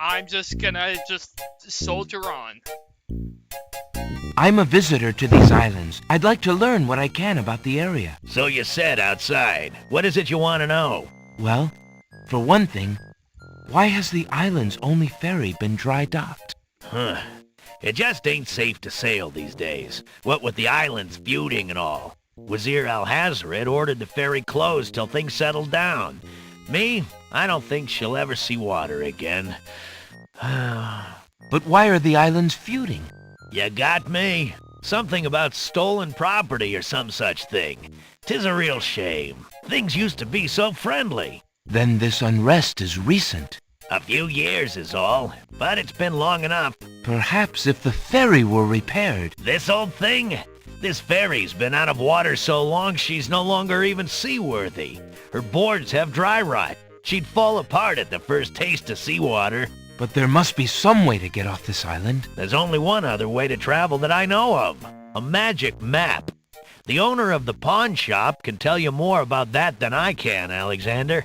I'm just gonna soldier on. I'm a visitor to these islands. I'd like to learn what I can about the area. So you said outside. What is it you want to know? Well, for one thing, why has the island's only ferry been dry docked? Huh. It just ain't safe to sail these days. What with the islands feuding and all. Wazir Al-Hazred ordered the ferry closed till things settled down. Me, I don't think she'll ever see water again. But why are the islands feuding? You got me. Something about stolen property or some such thing. 'Tis a real shame. Things used to be so friendly. Then this unrest is recent. A few years is all, but it's been long enough. Perhaps if the ferry were repaired. This old thing? This ferry's been out of water so long she's no longer even seaworthy. Her boards have dry rot. She'd fall apart at the first taste of seawater. But there must be some way to get off this island. There's only one other way to travel that I know of. A magic map. The owner of the pawn shop can tell you more about that than I can, Alexander.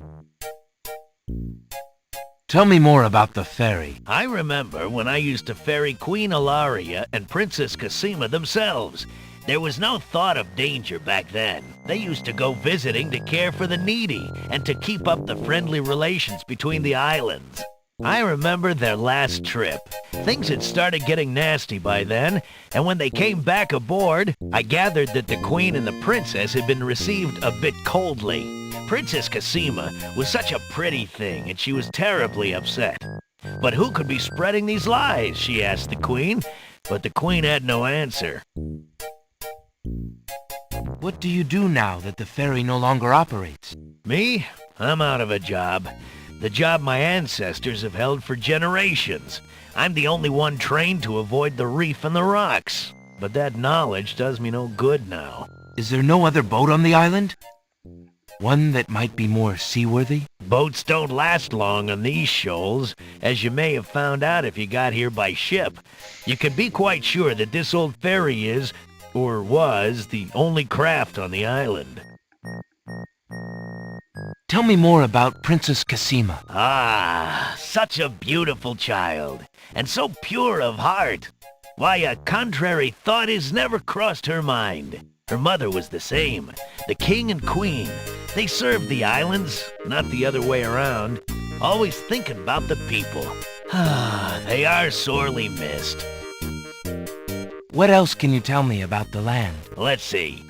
Tell me more about the ferry. I remember when I used to ferry Queen Ilaria and Princess Cassima themselves. There was no thought of danger back then. They used to go visiting to care for the needy and to keep up the friendly relations between the islands. I remember their last trip. Things had started getting nasty by then, and when they came back aboard, I gathered that the Queen and the Princess had been received a bit coldly. Princess Cassima was such a pretty thing, and she was terribly upset. But who could be spreading these lies, she asked the Queen, but the Queen had no answer. What do you do now that the ferry no longer operates? Me? I'm out of a job. The job my ancestors have held for generations. I'm the only one trained to avoid the reef and the rocks. But that knowledge does me no good now. Is there no other boat on the island? One that might be more seaworthy? Boats don't last long on these shoals, as you may have found out if you got here by ship. You can be quite sure that this old ferry is, or was, the only craft on the island. Tell me more about Princess Cassima. Ah, such a beautiful child, and so pure of heart. Why, a contrary thought has never crossed her mind. Her mother was the same. The king and queen, they served the islands, not the other way around, always thinking about the people. Ah, they are sorely missed. What else can you tell me about the land? Let's see.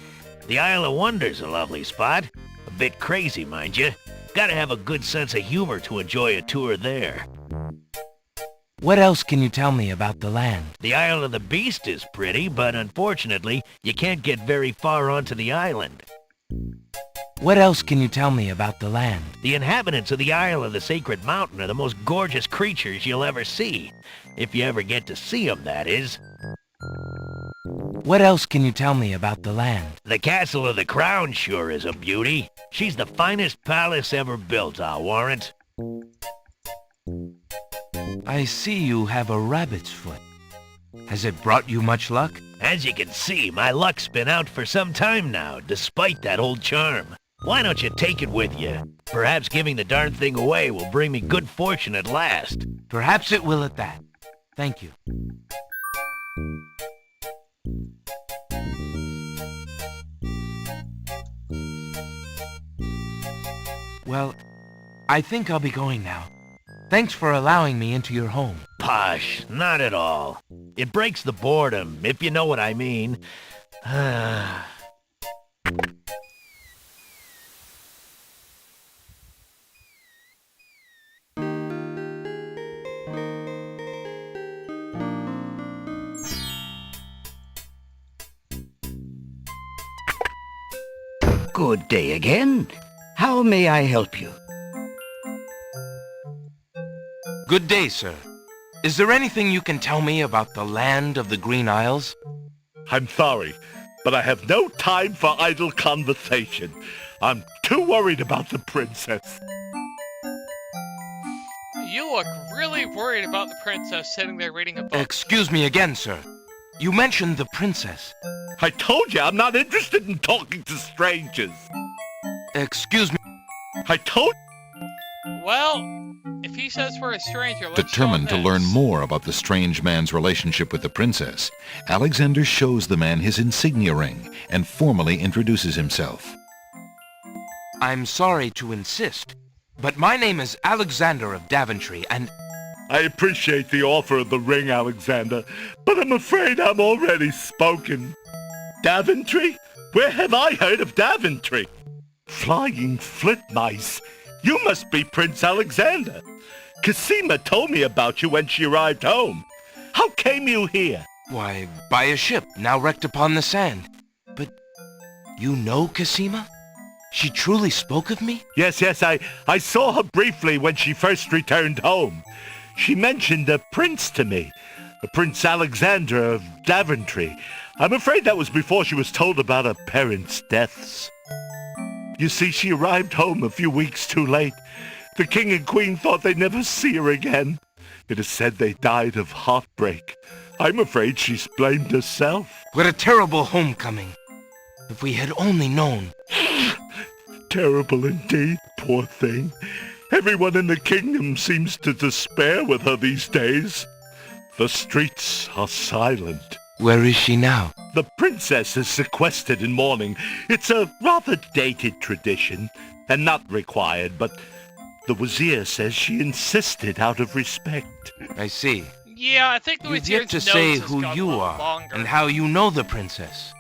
The Isle of Wonder's a lovely spot. A bit crazy, mind you. Gotta have a good sense of humor to enjoy a tour there. What else can you tell me about the land? The Isle of the Beast is pretty, but unfortunately, you can't get very far onto the island. What else can you tell me about the land? The inhabitants of the Isle of the Sacred Mountain are the most gorgeous creatures you'll ever see. If you ever get to see them, that is. What else can you tell me about the land? The Castle of the Crown sure is a beauty. She's the finest palace ever built, I'll warrant. I see you have a rabbit's foot. Has it brought you much luck? As you can see, my luck's been out for some time now, despite that old charm. Why don't you take it with you? Perhaps giving the darn thing away will bring me good fortune at last. Perhaps it will at that. Thank you. Well, I think I'll be going now. Thanks for allowing me into your home. Posh, not at all. It breaks the boredom, if you know what I mean. Good day again. How may I help you? Good day, sir. Is there anything you can tell me about the land of the Green Isles? I'm sorry, but I have no time for idle conversation. I'm too worried about the princess. You look really worried about the princess sitting there reading a book. Excuse me again, sir. You mentioned the princess. I told you I'm not interested in talking to strangers. Excuse me. I told... Well, If he says we're a stranger, let's show Determined to him learn this. more about the strange man's relationship with the princess, Alexander shows the man his insignia ring and formally introduces himself. I'm sorry to insist, but my name is Alexander of Daventry, and I appreciate the offer of the ring, Alexander, but I'm afraid I'm already spoken. Daventry? Where have I heard of Daventry? Flying flit mice. You must be Prince Alexander. Cassima told me about you when she arrived home. How came you here? why, by a ship now wrecked upon the sand. But you know Cassima? She truly spoke of me? Yes, I saw her briefly when she first returned home. She mentioned a prince to me, a Prince Alexander of Daventry. I'm afraid that was before she was told about her parents' deaths. You see, she arrived home a few weeks too late. The king and queen thought they'd never see her again. It is said they died of heartbreak. I'm afraid she's blamed herself. What a terrible homecoming. If we had only known. Terrible indeed, poor thing. Everyone in the kingdom seems to despair with her these days. The streets are silent. Where is she now? The princess is sequestered in mourning. It's a rather dated tradition, and not required, but the Wazir says she insisted out of respect. I see. Yeah, I think the You've yet to Wazir's say nose has who gone you a little are longer. and how you know the princess.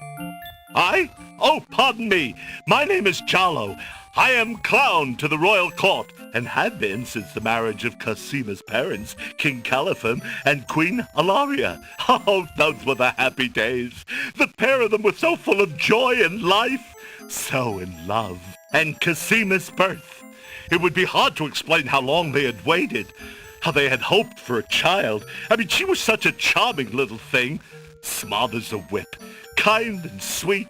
I? Oh, pardon me. My name is Jalo. I am clown to the royal court, and had been since the marriage of Cassima's parents, King Calipham and Queen Alaria. Oh, those were the happy days. The pair of them were so full of joy and life, so in love. And Cassima's birth. It would be hard to explain how long they had waited, how they had hoped for a child. I mean, she was such a charming little thing, smart as a whip, kind and sweet.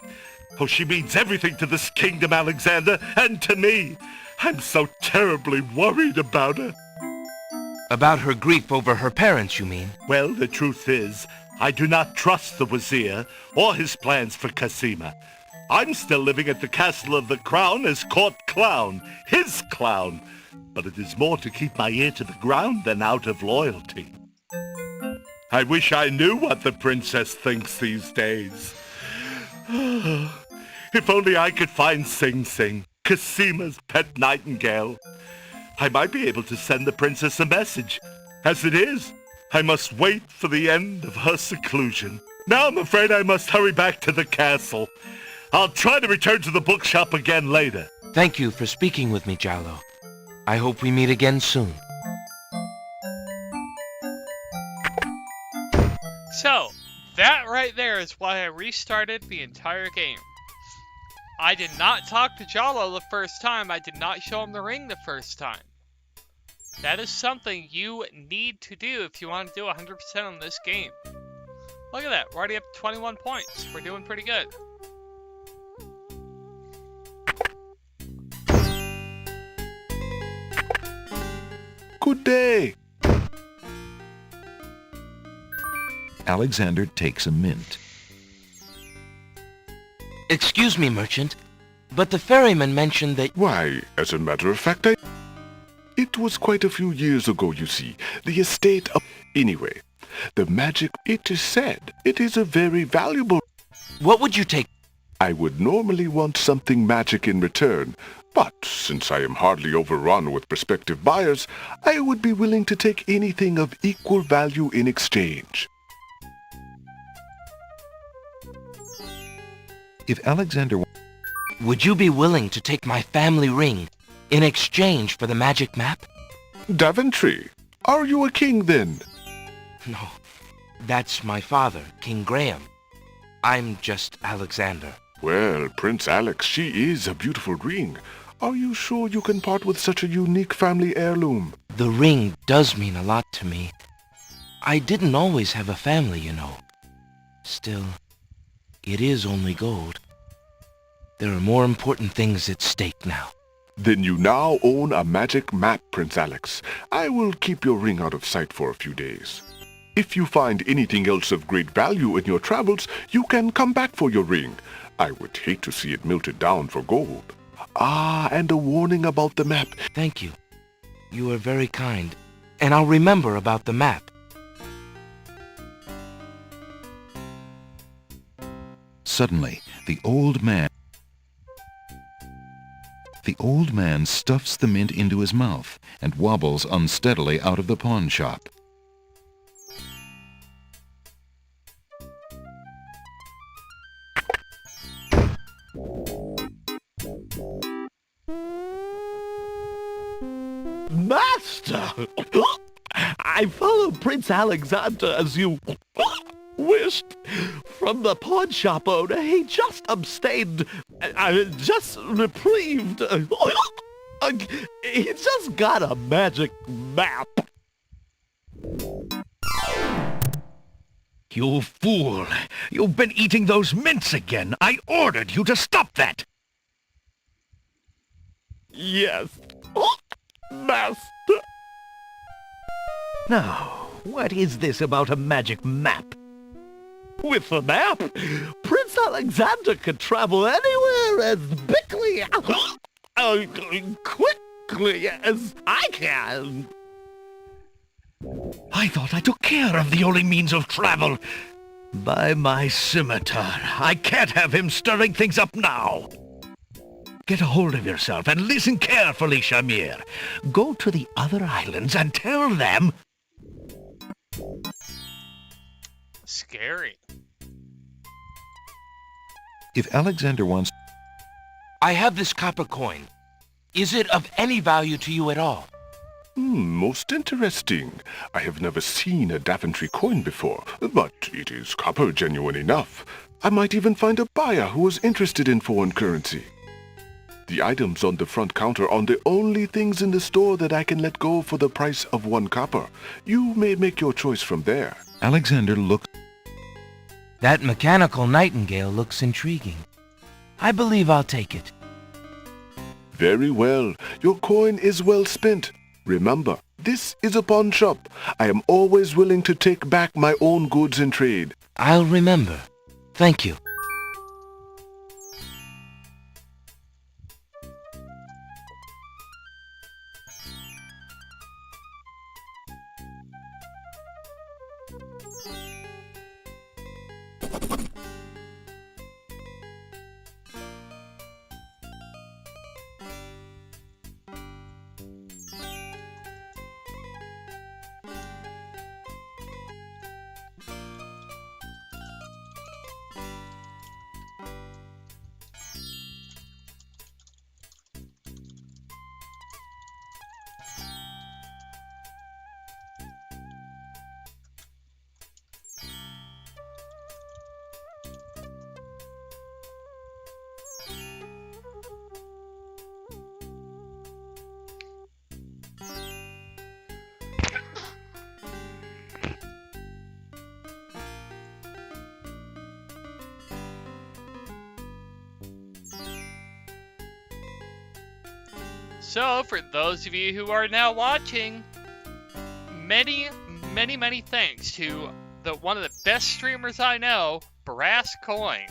Oh, she means everything to this kingdom, Alexander, and to me. I'm so terribly worried about her. About her grief over her parents, you mean? Well, the truth is, I do not trust the Wazir or his plans for Cassima. I'm still living at the Castle of the Crown as court clown, his clown. But it is more to keep my ear to the ground than out of loyalty. I wish I knew what the princess thinks these days. If only I could find Sing Sing, Cassima's pet nightingale. I might be able to send the princess a message. As it is, I must wait for the end of her seclusion. Now I'm afraid I must hurry back to the castle. I'll try to return to the bookshop again later. Thank you for speaking with me, Jalo. I hope we meet again soon. So, that right there is why I restarted the entire game. I did not talk to Jalo the first time. I did not show him the ring the first time. That is something you need to do if you want to do 100% on this game. Look at that. We're already up to 21 points. We're doing pretty good. Good day. Alexander takes a mint. Excuse me, merchant, but the ferryman mentioned that... Why, as a matter of fact, It was quite a few years ago, you see. The estate of... Anyway, the magic, it is said, it is a very valuable... What would you take? I would normally want something magic in return, but since I am hardly overrun with prospective buyers, I would be willing to take anything of equal value in exchange. If Alexander... Would you be willing to take my family ring in exchange for the magic map? Daventry, are you a king then? No, that's my father, King Graham. I'm just Alexander. Well, Prince Alex, she is a beautiful ring. Are you sure you can part with such a unique family heirloom? The ring does mean a lot to me. I didn't always have a family, you know. Still, it is only gold. There are more important things at stake now. Then you now own a magic map, Prince Alex. I will keep your ring out of sight for a few days. If you find anything else of great value in your travels, you can come back for your ring. I would hate to see it melted down for gold. Ah, and a warning about the map. Thank you. You are very kind, and I'll remember about the map. Suddenly, the old man stuffs the mint into his mouth and wobbles unsteadily out of the pawn shop. Master! I followed Prince Alexander as you wished. From the pawn shop owner, he just abstained, just reprieved. He just got a magic map. You fool! You've been eating those mints again! I ordered you to stop that! Yes, Master. Now, what is this about a magic map? With the map, Prince Alexander could travel anywhere as quickly as I can. I thought I took care of the only means of travel. By my scimitar, I can't have him stirring things up now. Get a hold of yourself and listen carefully, Shamir. Go to the other islands and tell them... Scary. If Alexander wants... I have this copper coin. Is it of any value to you at all? Most interesting. I have never seen a Daventry coin before, but it is copper genuine enough. I might even find a buyer who is interested in foreign currency. The items on the front counter are the only things in the store that I can let go for the price of 1 copper. You may make your choice from there. Alexander looks... That mechanical nightingale looks intriguing. I believe I'll take it. Very well. Your coin is well spent. Remember, this is a pawn shop. I am always willing to take back my own goods in trade. I'll remember. Thank you. So, for those of you who are now watching, many thanks to one of the best streamers I know, Brass Coin.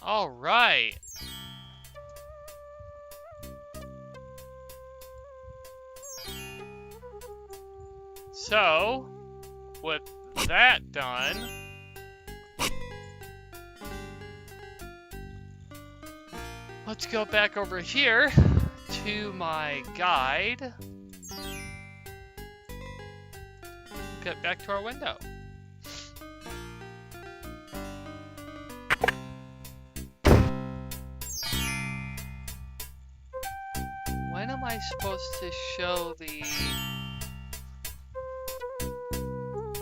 All right. So, with that done, let's go back over here to my guide. Get back to our window. When am I supposed to to show the...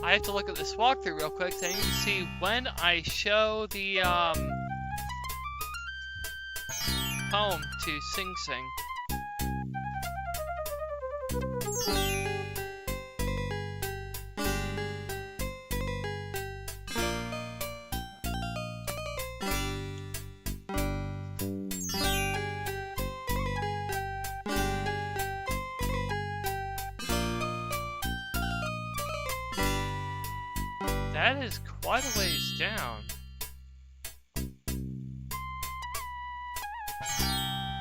I have to look at this walkthrough real quick so I need to see when I show the poem to Sing Sing. That is quite a ways down.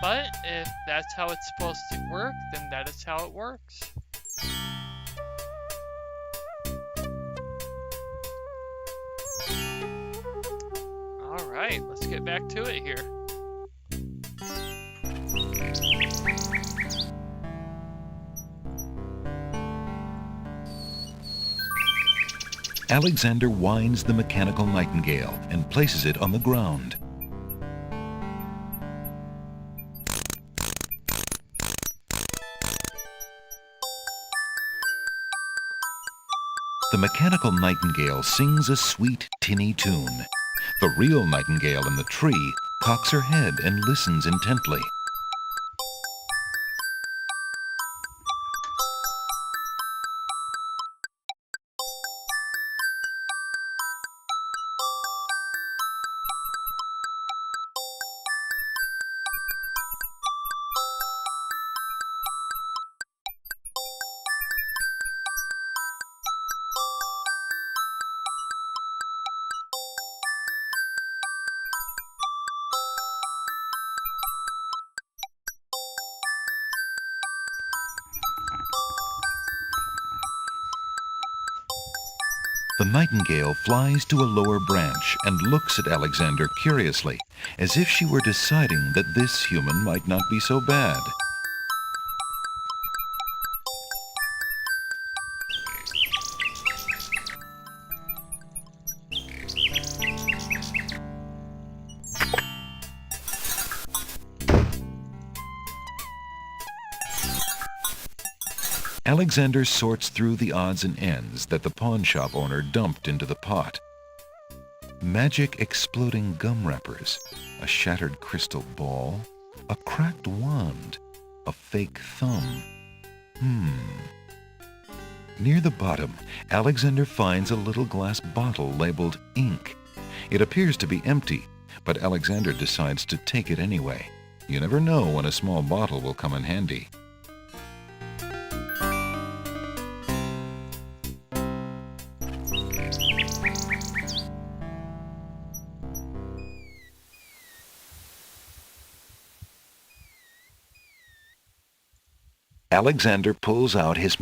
But if that's how it's supposed to work, then that is how it works. Alright, let's get back to it here. Alexander winds the mechanical nightingale and places it on the ground. The mechanical nightingale sings a sweet, tinny tune. The real nightingale in the tree cocks her head and listens intently. The nightingale flies to a lower branch and looks at Alexander curiously, as if she were deciding that this human might not be so bad. Alexander sorts through the odds and ends that the pawn shop owner dumped into the pot. Magic exploding gum wrappers, a shattered crystal ball, a cracked wand, a fake thumb. Near the bottom, Alexander finds a little glass bottle labeled ink. It appears to be empty, but Alexander decides to take it anyway. You never know when a small bottle will come in handy. Alexander pulls out his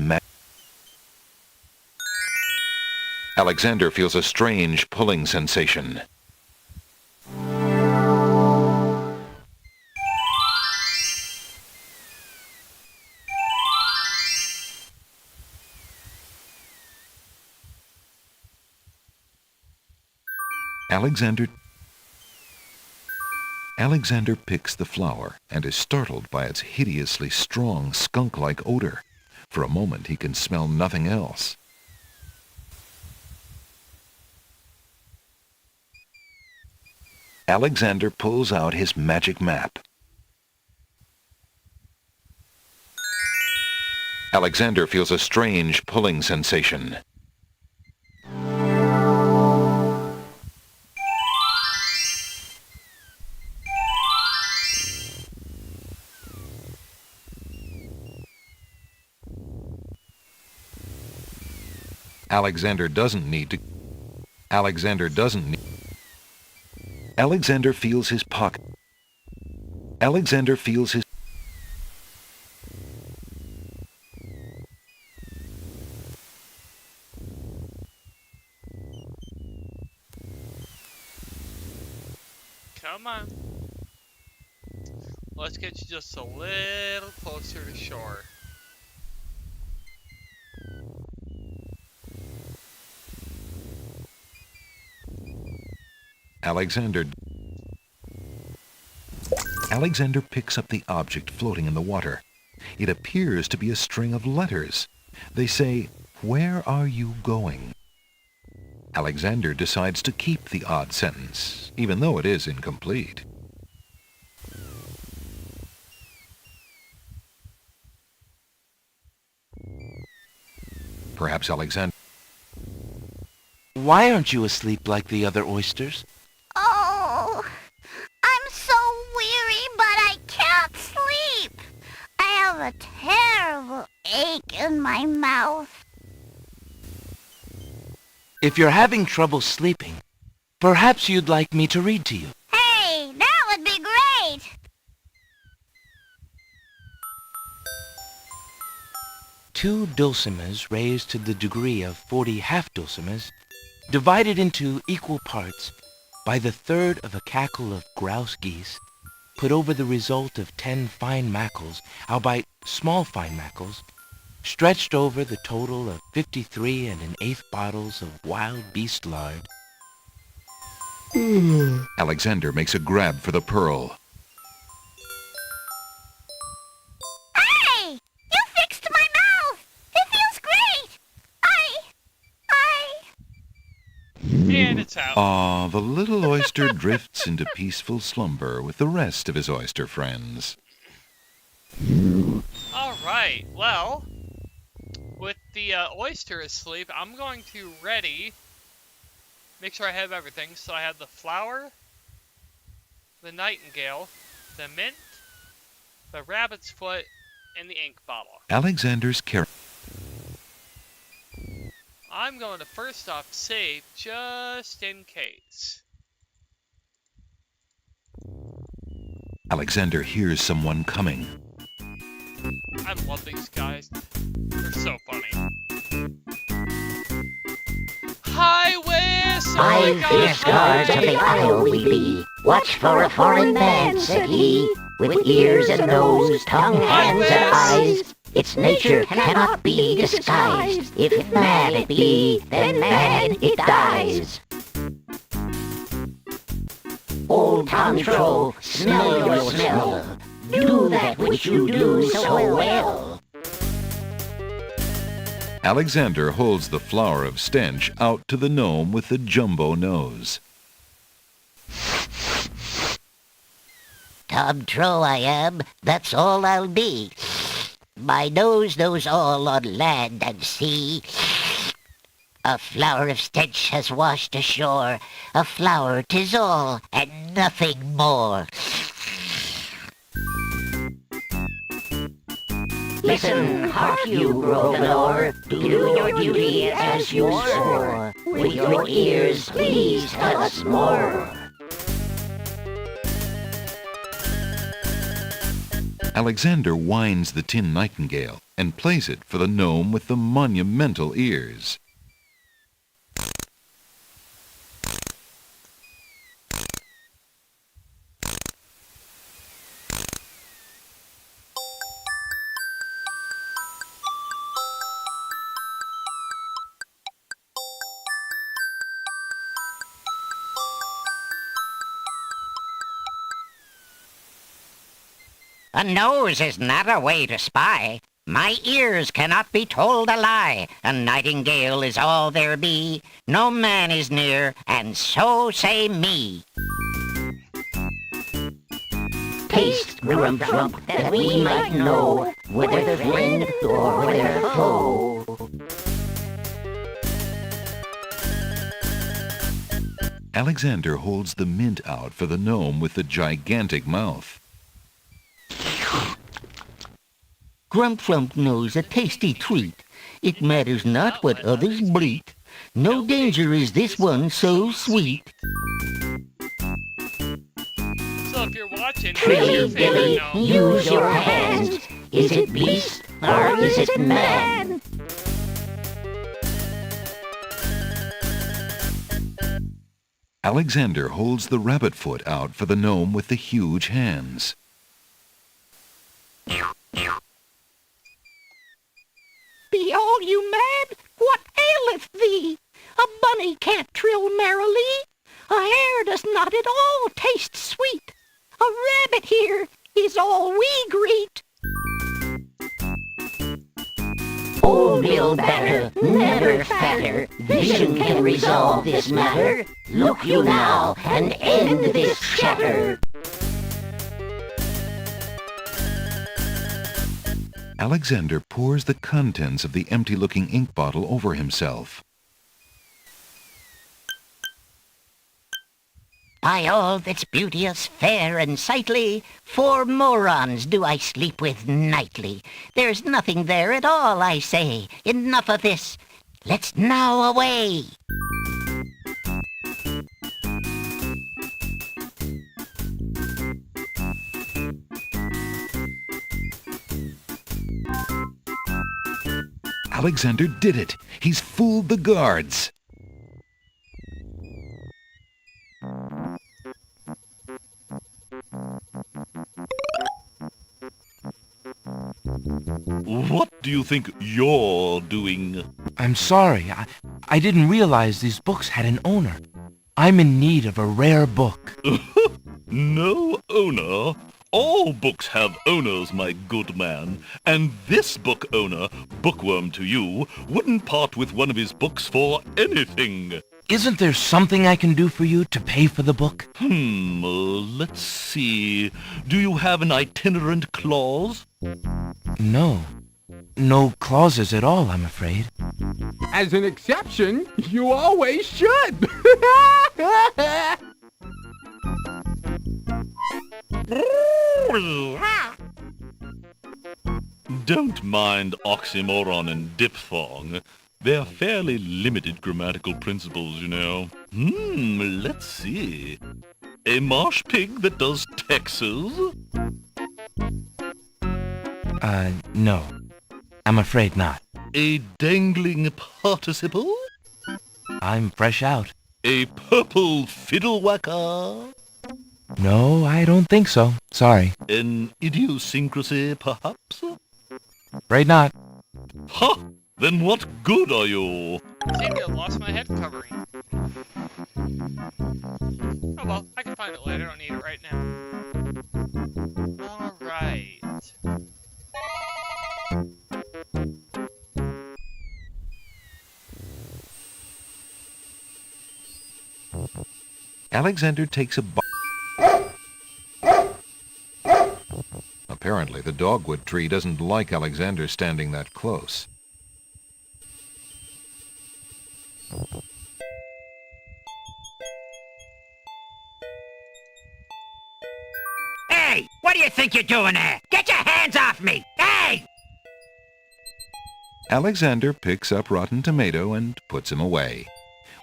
Alexander feels a strange pulling sensation. Alexander picks the flower and is startled by its hideously strong skunk-like odor. For a moment he can smell nothing else. Alexander pulls out his magic map. Alexander feels a strange pulling sensation. Alexander feels his pocket. Alexander feels his... Come on. Let's get you just a little closer to shore. Alexander picks up the object floating in the water. it appears to be a string of letters. They say, "Where are you going?" Alexander decides to keep the odd sentence, even though it is incomplete. Perhaps Alexander... Why aren't you asleep like the other oysters? Oh, I'm so weary, but I can't sleep. I have a terrible ache in my mouth. If you're having trouble sleeping, perhaps you'd like me to read to you. Hey, that would be great. Two dulcimers raised to the degree of 40 half-dulcimers, divided into equal parts by the third of a cackle of grouse geese, put over the result of 10 fine mackles, albeit small fine mackles, stretched over the total of 53 1/8 bottles of wild beast lard. Alexander makes a grab for the pearl. Hey, you fixed my mouth. It feels great. And it's out. Ah, the little oyster drifts into peaceful slumber with the rest of his oyster friends. Alright, well, with the oyster asleep, I'm going to make sure I have everything. So I have the flower, the nightingale, the mint, the rabbit's foot, and the ink bottle. Alexander's carrying... I'm going to first off save just in case. Alexander hears someone coming. I love these guys. They're so funny. Highway, so I fierce guards of the isle we be. Watch for a foreign man, said he, with ears and nose, tongue, hands, and eyes. Its nature cannot be disguised. If man it be, then man it dies. Old Tantro, smell your smell. Do that which you do so well. Alexander holds the flower of stench out to the gnome with the jumbo nose. Tantro I am, that's all I'll be. My nose knows all on land and sea. A flower of stench has washed ashore. A flower 'tis all, and nothing more. Listen, hark you, Grovelor, do your duty as you swore. With your ears, please tell us more. Alexander winds the tin nightingale and plays it for the gnome with the monumental ears. A nose is not a way to spy. My ears cannot be told a lie. A nightingale is all there be. No man is near, and so say me. Taste, Grump, that we might know whether friend or whether foe. Alexander holds the mint out for the gnome with the gigantic mouth. Grump knows a tasty treat. It matters not what others bleat. No danger is this one so sweet. So if you're watching, Trilly Billy, use your hands. Is it beast or is it man? Alexander holds the rabbit foot out for the gnome with the huge hands. Be all you mad? What aileth thee? A bunny can't trill merrily. A hare does not at all taste sweet. A rabbit here is all we greet. Old Bill Batter, never fatter. Vision can resolve this matter. Look you now and end this chatter. Alexander pours the contents of the empty-looking ink bottle over himself. By all that's beauteous, fair, and sightly, 4 morons do I sleep with nightly. There's nothing there at all, I say. Enough of this. Let's now away. Alexander did it! He's fooled the guards! What do you think you're doing? I'm sorry. I didn't realize these books had an owner. I'm in need of a rare book. No owner? All books have owners, my good man. And this book owner, Bookworm to you, wouldn't part with one of his books for anything. Isn't there something I can do for you to pay for the book? Let's see. Do you have an itinerant clause? No. No clauses at all, I'm afraid. As an exception, you always should. Don't mind oxymoron and diphthong. They're fairly limited grammatical principles, you know. Let's see. A marsh pig that does Texas? No. I'm afraid not. A dangling participle? I'm fresh out. A purple fiddle whacker? No, I don't think so. Sorry. An idiosyncrasy, perhaps? Afraid not. Ha! Then what good are you? Seem to have lost my head covering. Oh well, I can find it later. I don't need it right now. Alright. Alexander takes a bite. Apparently, the dogwood tree doesn't like Alexander standing that close. Hey! What do you think you're doing there? Get your hands off me! Hey! Alexander picks up Rotten Tomato and puts him away.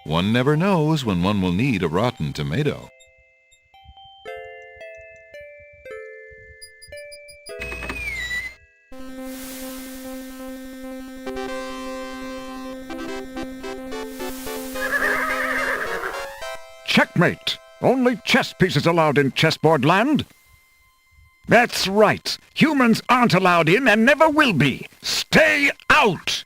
One never knows when one will need a rotten tomato. Checkmate! Only chess pieces allowed in chessboard land. That's right. Humans aren't allowed in and never will be. Stay out!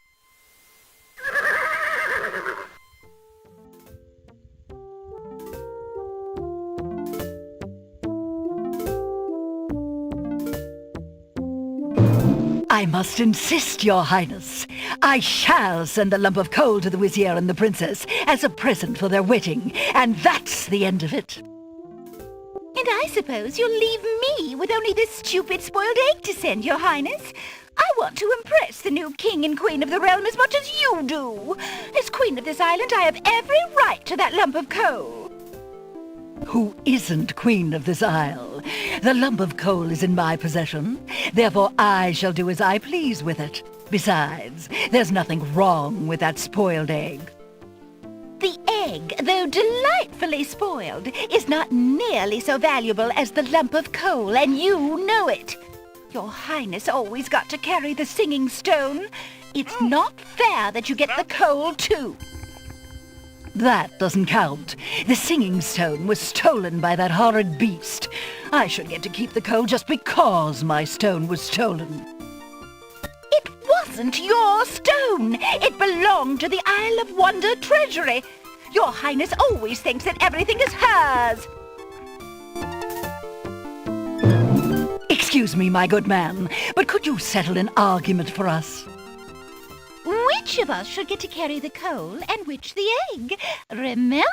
I must insist, Your Highness. I shall send a lump of coal to the Vizier and the Princess as a present for their wedding, and that's the end of it. And I suppose you'll leave me with only this stupid spoiled egg to send, Your Highness. I want to impress the new king and queen of the realm as much as you do. As queen of this island, I have every right to that lump of coal. Who isn't queen of this isle? The lump of coal is in my possession. Therefore, I shall do as I please with it. Besides, there's nothing wrong with that spoiled egg. The egg, though delightfully spoiled, is not nearly so valuable as the lump of coal, and you know it. Your Highness always got to carry the singing stone. It's not fair that you get the coal, too. That doesn't count. The singing stone was stolen by that horrid beast. I should get to keep the coal just because my stone was stolen. It wasn't your stone. It belonged to the Isle of Wonder treasury. Your Highness always thinks that everything is hers. Excuse me, my good man, but could you settle an argument for us? which of us should get to carry the coal and which the egg. Remember,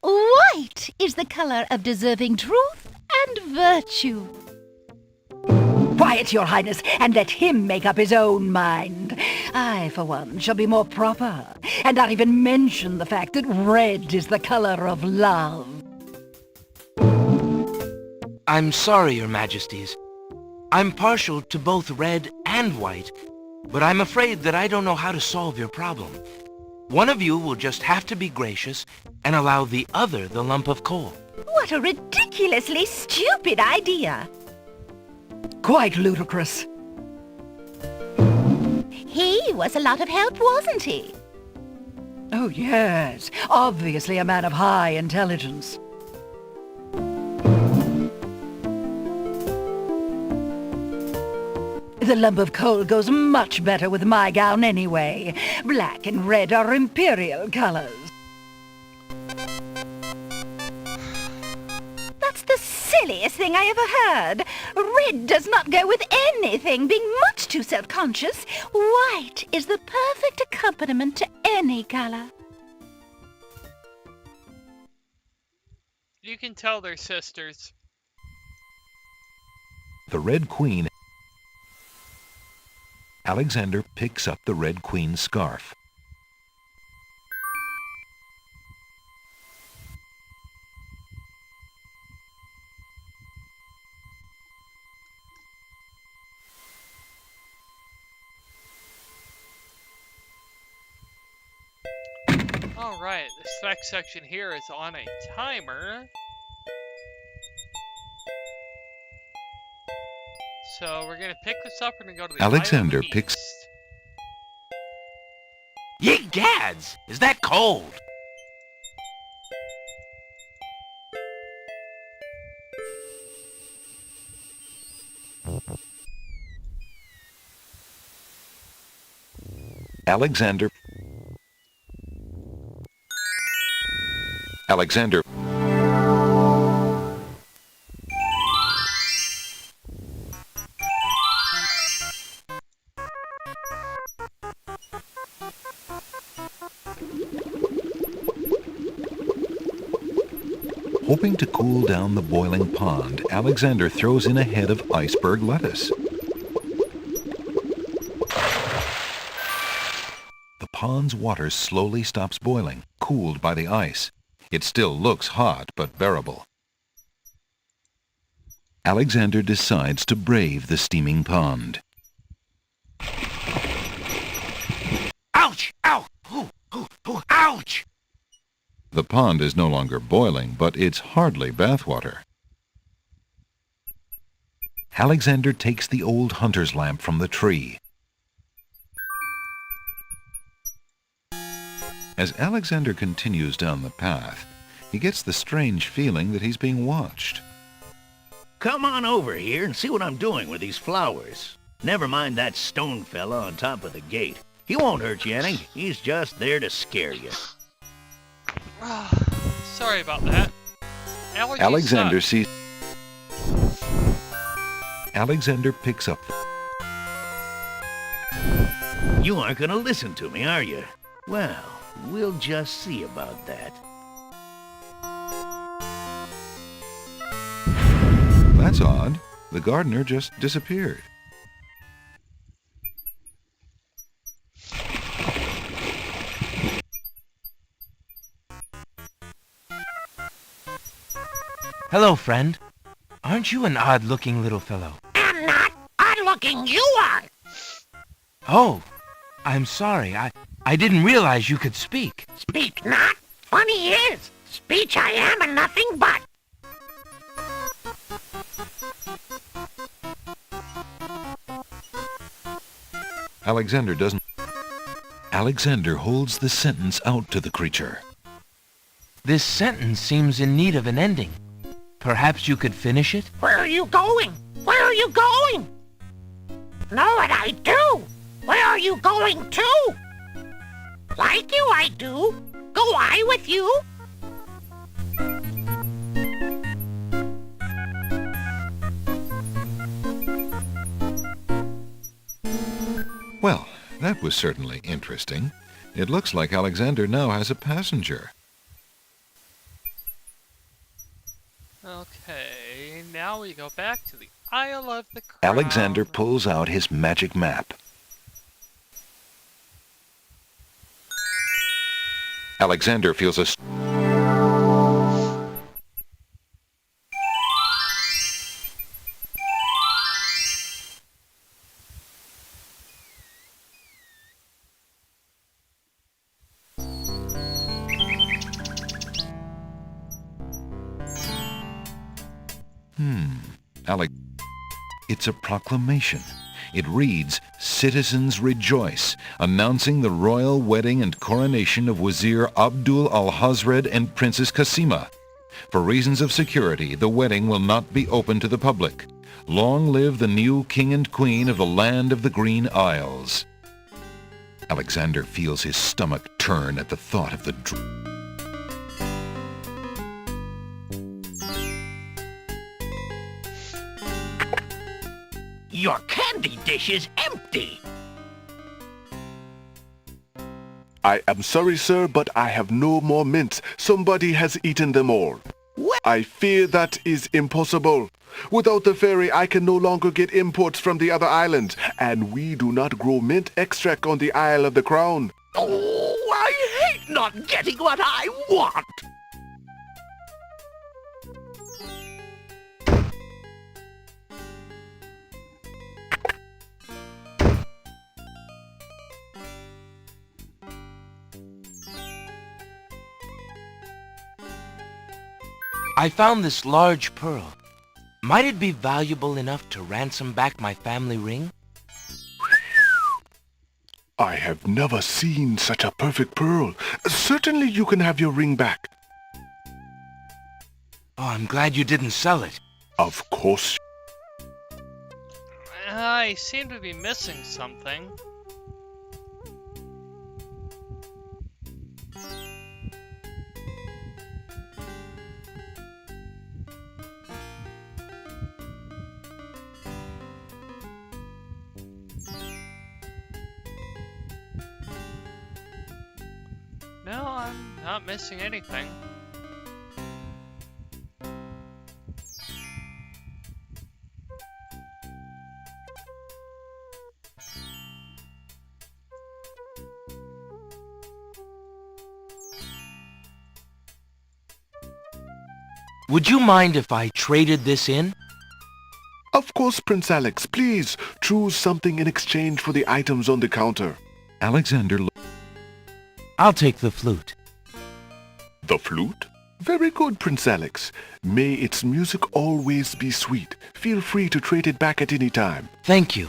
white is the color of deserving truth and virtue. Quiet, your highness, and let him make up his own mind. I, for one, shall be more proper, and not even mention the fact that red is the color of love. I'm sorry, your majesties. I'm partial to both red and white, but I'm afraid that I don't know how to solve your problem. One of you will just have to be gracious and allow the other the lump of coal. What a ridiculously stupid idea. Quite ludicrous. He was a lot of help, wasn't he? Oh, yes. Obviously a man of high intelligence. The lump of coal goes much better with my gown anyway. Black and red are imperial colors. That's the silliest thing I ever heard. Red does not go with anything, being much too self-conscious. White is the perfect accompaniment to any color. You can tell they're sisters. The Red Queen. Alexander picks up the Red Queen's scarf. Alright, this next section here is on a timer. So we're gonna pick this up, we're gonna go to the Alexander Isle of picks- East. Ye gads! Is that cold? Alexander. Hoping to cool down the boiling pond, Alexander throws in a head of iceberg lettuce. The pond's water slowly stops boiling, cooled by the ice. It still looks hot, but bearable. Alexander decides to brave the steaming pond. Ouch! Ow! Ooh, ooh, ooh, ouch! The pond is no longer boiling, but it's hardly bathwater. Alexander takes the old hunter's lamp from the tree. As Alexander continues down the path, he gets the strange feeling that he's being watched. Come on over here and see what I'm doing with these flowers. Never mind that stone fella on top of the gate. He won't hurt you any. He's just there to scare you. Sorry about that. Allergies Alexander suck. sees... Alexander picks up... You aren't gonna listen to me, are you? Well, we'll just see about that. That's odd. The gardener just disappeared. Hello, friend. Aren't you an odd-looking little fellow? I'm not odd-looking, you are. Oh, I'm sorry. I didn't realize you could speak. Speak not. Funny is, speech I am and nothing but. Alexander doesn't... Alexander holds the sentence out to the creature. This sentence seems in need of an ending. Perhaps you could finish it? Where are you going? Where are you going? Know what I do? Where are you going to? Like you I do. Go I with you? Well, that that was certainly interesting. It looks like Alexander now has a passenger. Okay, now we go back to the Isle of the Crown. Alexander pulls out his magic map. Alexander feels a... It's a proclamation. It reads, "Citizens rejoice, announcing the royal wedding and coronation of Wazir Abdul al-Hazred and Princess Kasima. For reasons of security, the wedding will not be open to the public. Long live the new king and queen of the land of the Green Isles." Alexander feels his stomach turn at the thought of the Your candy dish is empty. I am sorry, sir, but I have no more mints. Somebody has eaten them all. What? I fear that is impossible. Without the ferry, I can no longer get imports from the other islands, and we do not grow mint extract on the Isle of the Crown. Oh, I hate not getting what I want. I found this large pearl. Might it be valuable enough to ransom back my family ring? I have never seen such a perfect pearl. Certainly you can have your ring back. Oh, I'm glad you didn't sell it. Of course. I seem to be missing something. No, I'm not missing anything. Would you mind if I traded this in? Of course, Prince Alex. Please choose something in exchange for the items on the counter. Alexander... I'll take the flute. The flute? Very good, Prince Alex. May its music always be sweet. Feel free to trade it back at any time. Thank you.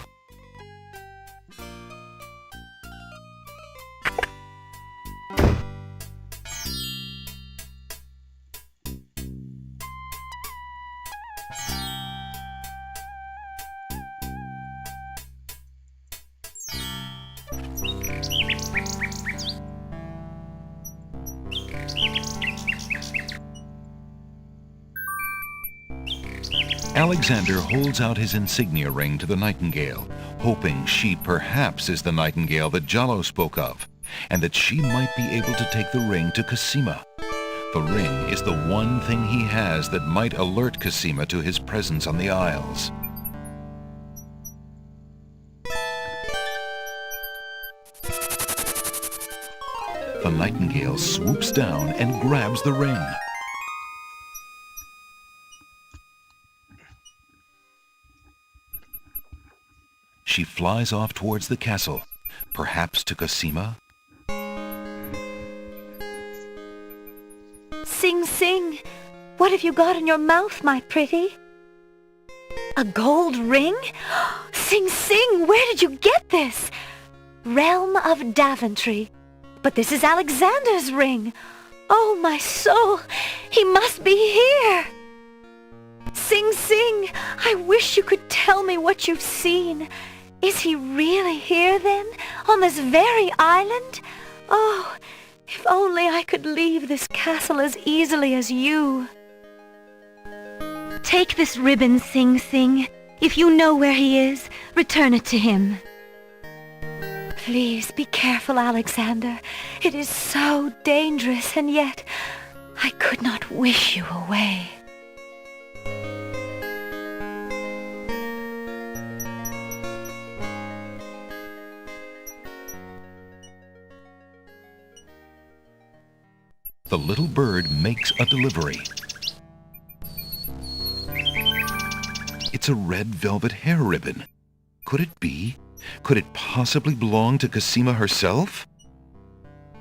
Alexander holds out his insignia ring to the Nightingale, hoping she perhaps is the Nightingale that Jalo spoke of, and that she might be able to take the ring to Kasima. The ring is the one thing he has that might alert Kasima to his presence on the Isles. The Nightingale swoops down and grabs the ring. She flies off towards the castle, perhaps to Kasima. Sing Sing, what have you got in your mouth, my pretty? A gold ring? Sing Sing, where did you get this? Realm of Daventry. But this is Alexander's ring. Oh, my soul, he must be here. Sing Sing, I wish you could tell me what you've seen. Is he really here then, on this very island? Oh, if only I could leave this castle as easily as you. Take this ribbon, Sing Sing. If you know where he is, return it to him. Please be careful, Alexander. It is so dangerous, and yet I could not wish you away. The little bird makes a delivery. It's a red velvet hair ribbon. Could it be? Could it possibly belong to Cosima herself?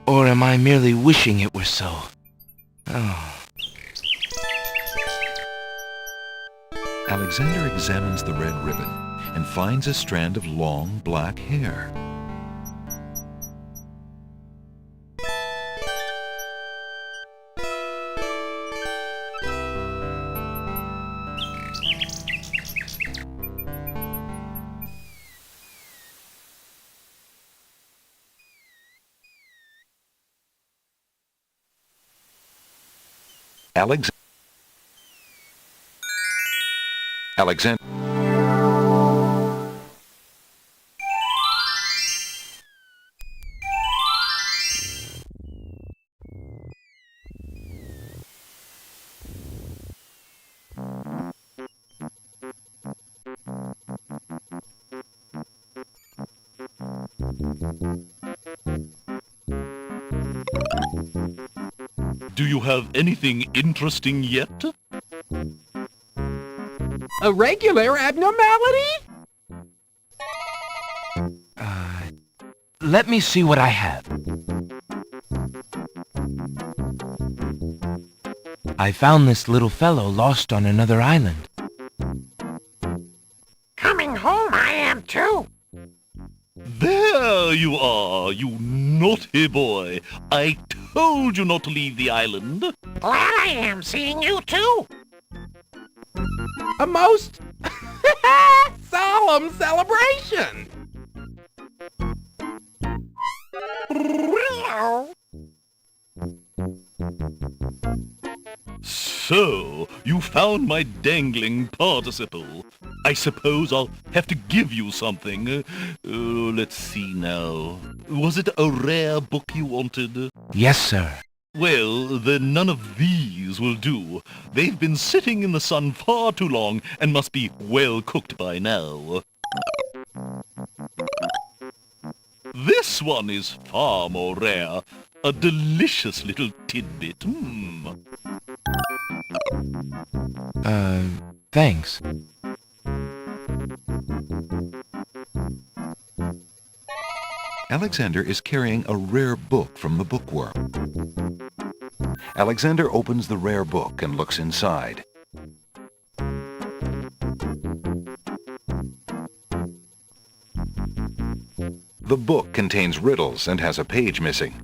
Or am I merely wishing it were so? Oh. Alexander examines the red ribbon and finds a strand of long black hair. Alexander. Do you have anything interesting yet? A regular abnormality? Let me see what I have. I found this little fellow lost on another island. Coming home I am too. There you are, you naughty boy. I told you not to leave the island. Glad I am seeing you too. A most solemn celebration. So, you found my dangling participle. I suppose I'll have to give you something. Let's see now. Was it a rare book you wanted? Yes, sir. Well, then none of these will do. They've been sitting in the sun far too long and must be well cooked by now. This one is far more rare. A delicious little tidbit. Thanks. Alexander is carrying a rare book from the bookworm. Alexander opens the rare book and looks inside. The book contains riddles and has a page missing.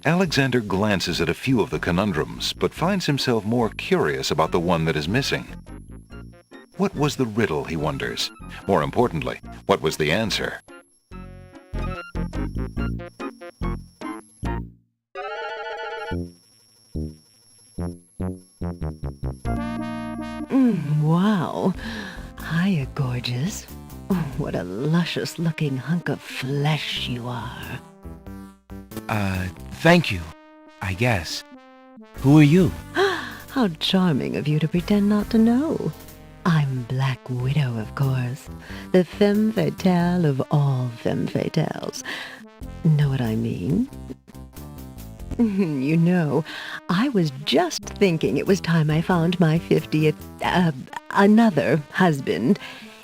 Alexander glances at a few of the conundrums, but finds himself more curious about the one that is missing. What was the riddle, he wonders? More importantly, what was the answer? Wow. Hiya, gorgeous. Oh, what a luscious-looking hunk of flesh you are. Thank you, I guess. Who are you? How charming of you to pretend not to know. I'm Black Widow, of course. The femme fatale of all femme fatales. Know what I mean? You know, I was just thinking it was time I found my 50th, another husband.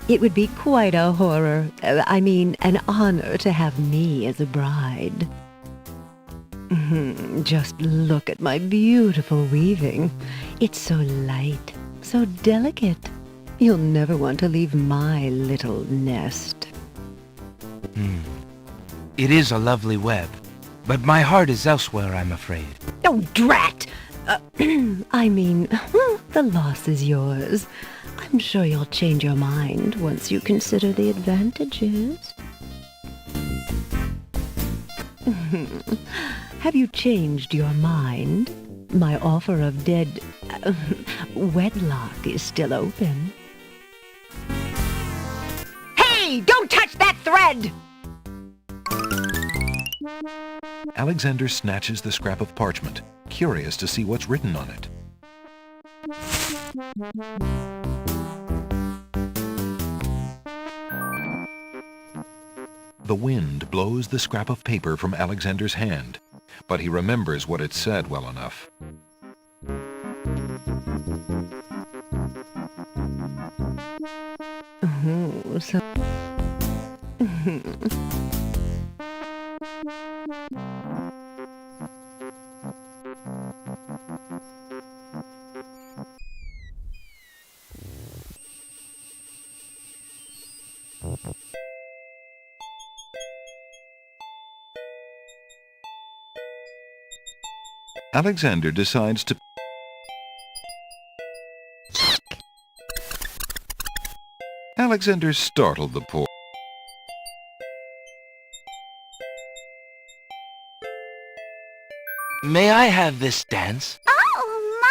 It would be quite a horror, an honor to have me as a bride. Just look at my beautiful weaving. It's so light, so delicate. You'll never want to leave my little nest. It is a lovely web, but my heart is elsewhere, I'm afraid. Oh, drat! The loss is yours. I'm sure you'll change your mind once you consider the advantages. Have you changed your mind? My offer of dead wedlock is still open. Hey! Don't touch that thread! Alexander snatches the scrap of parchment, curious to see what's written on it. The wind blows the scrap of paper from Alexander's hand, but he remembers what it said well enough. Alexander decides to... Alexander startled the poor... May I have this dance? Oh, my!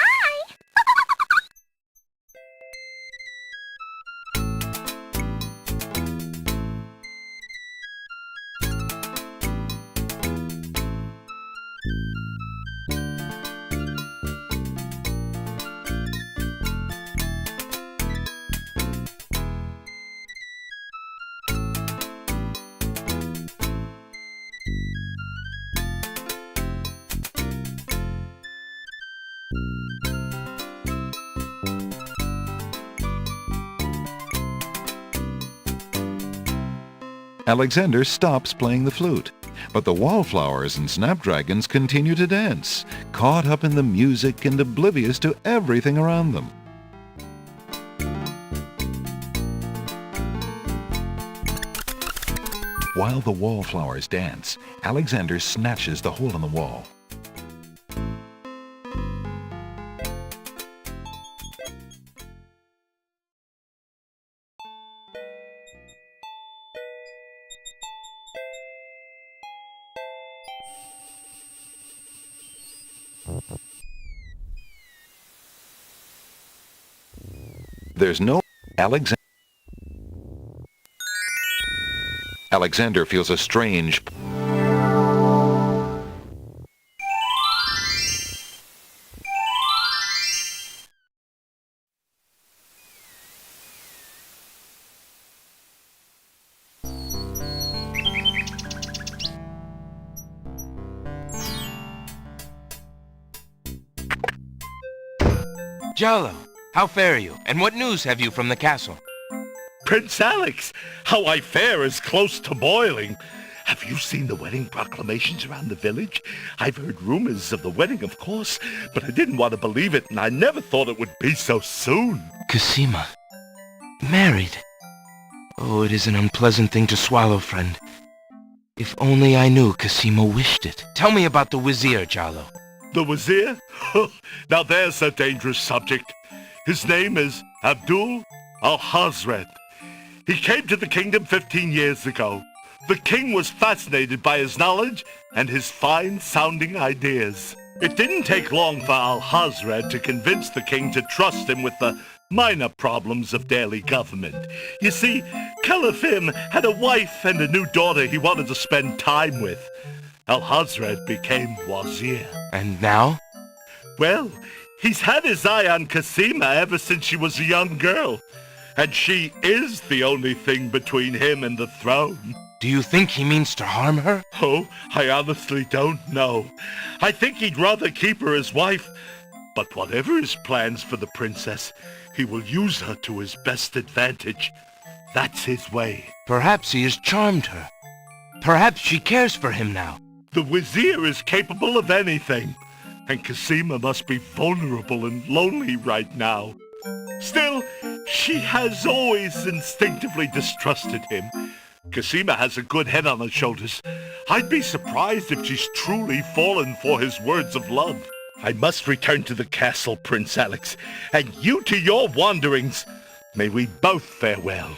Alexander stops playing the flute, but the wallflowers and snapdragons continue to dance, caught up in the music and oblivious to everything around them. While the wallflowers dance, Alexander snatches the hole in the wall. There's no Alexander feels a strange... Jollo, how fare you? And what news have you from the castle? Prince Alex, how I fare is close to boiling. Have you seen the wedding proclamations around the village? I've heard rumors of the wedding, of course, but I didn't want to believe it, and I never thought it would be so soon. Cosima. Married. Oh, it is an unpleasant thing to swallow, friend. If only I knew Cosima wished it. Tell me about the Wazir, Jollo. The Wazir? Now there's a dangerous subject. His name is Abdul Al-Hazred. He came to the kingdom 15 years ago. The king was fascinated by his knowledge and his fine-sounding ideas. It didn't take long for Al-Hazred to convince the king to trust him with the minor problems of daily government. You see, Calafim had a wife and a new daughter he wanted to spend time with. Al-Hazred became Wazir. And now? Well, he's had his eye on Cosima ever since she was a young girl. And she is the only thing between him and the throne. Do you think he means to harm her? Oh, I honestly don't know. I think he'd rather keep her as wife. But whatever his plans for the princess, he will use her to his best advantage. That's his way. Perhaps he has charmed her. Perhaps she cares for him now. The Wazir is capable of anything. And Cosima must be vulnerable and lonely right now. Still, she has always instinctively distrusted him. Cosima has a good head on her shoulders. I'd be surprised if she's truly fallen for his words of love. I must return to the castle, Prince Alex, and you to your wanderings. May we both fare well.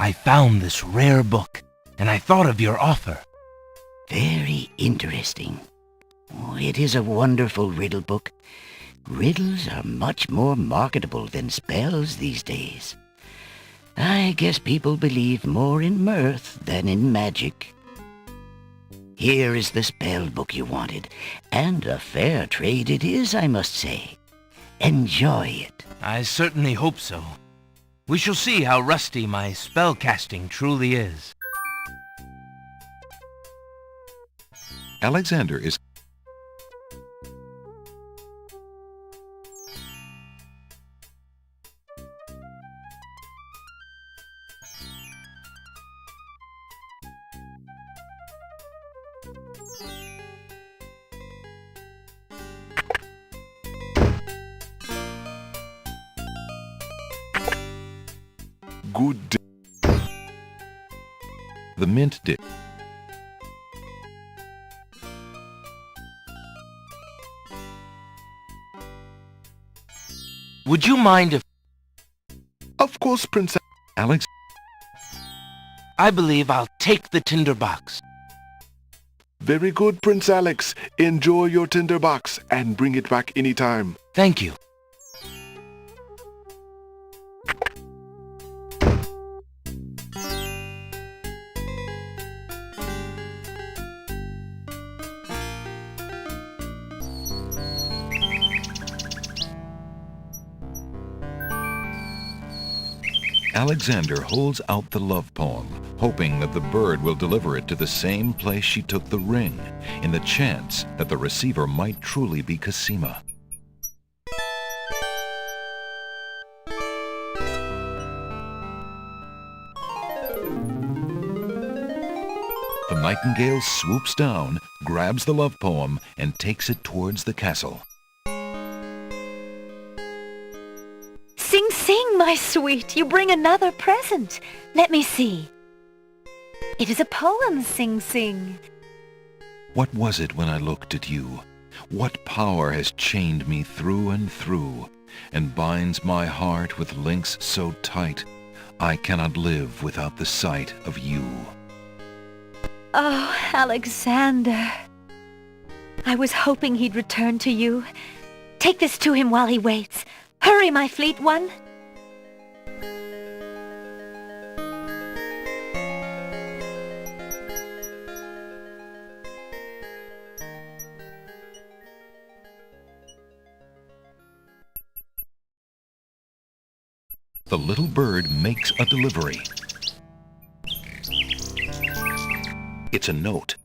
I found this rare book, and I thought of your offer. Very interesting. Oh, it is a wonderful riddle book. Riddles are much more marketable than spells these days. I guess people believe more in mirth than in magic. Here is the spell book you wanted, and a fair trade it is, I must say. Enjoy it. I certainly hope so. We shall see how rusty my spellcasting truly is. Alexander is Good day. the mint dish. Would you mind if... Of course, Princess. Alex, I believe I'll take the tinderbox. Very good, Prince Alex. Enjoy your tinderbox and bring it back anytime. Thank you. Alexander holds out the love poem, hoping that the bird will deliver it to the same place she took the ring, in the chance that the receiver might truly be Cosima. The nightingale swoops down, grabs the love poem, and takes it towards the castle. Sing, sing, my sweet, you bring another present. Let me see. It is a poem, Sing Sing. What was it when I looked at you? What power has chained me through and through, and binds my heart with links so tight, I cannot live without the sight of you. Oh, Alexander. I was hoping he'd return to you. Take this to him while he waits. Hurry, my fleet one. The little bird makes a delivery. It's a note.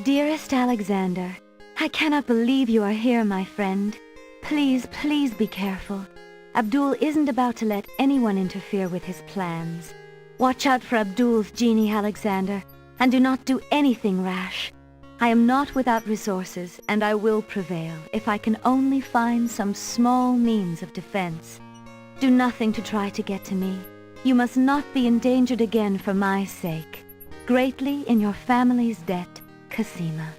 Dearest Alexander, I cannot believe you are here, my friend. Please, please be careful. Abdul isn't about to let anyone interfere with his plans. Watch out for Abdul's genie, Alexander, and do not do anything rash. I am not without resources, and I will prevail if I can only find some small means of defense. Do nothing to try to get to me. You must not be endangered again for my sake. Greatly in your family's debt, Cosima.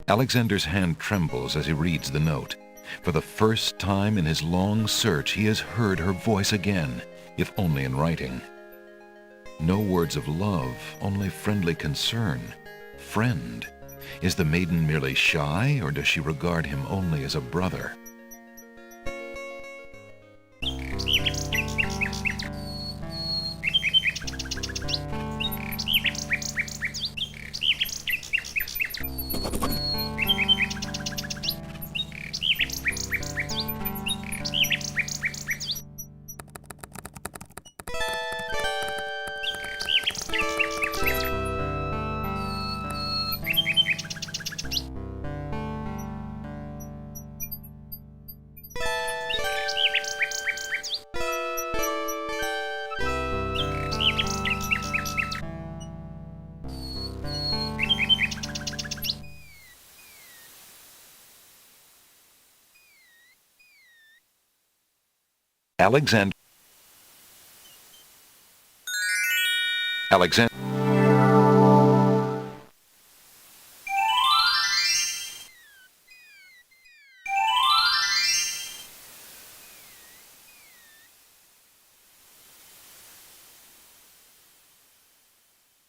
Alexander's hand trembles as he reads the note. For the first time in his long search, he has heard her voice again, if only in writing. No words of love, only friendly concern. Friend. Is the maiden merely shy, or does she regard him only as a brother? Alexander.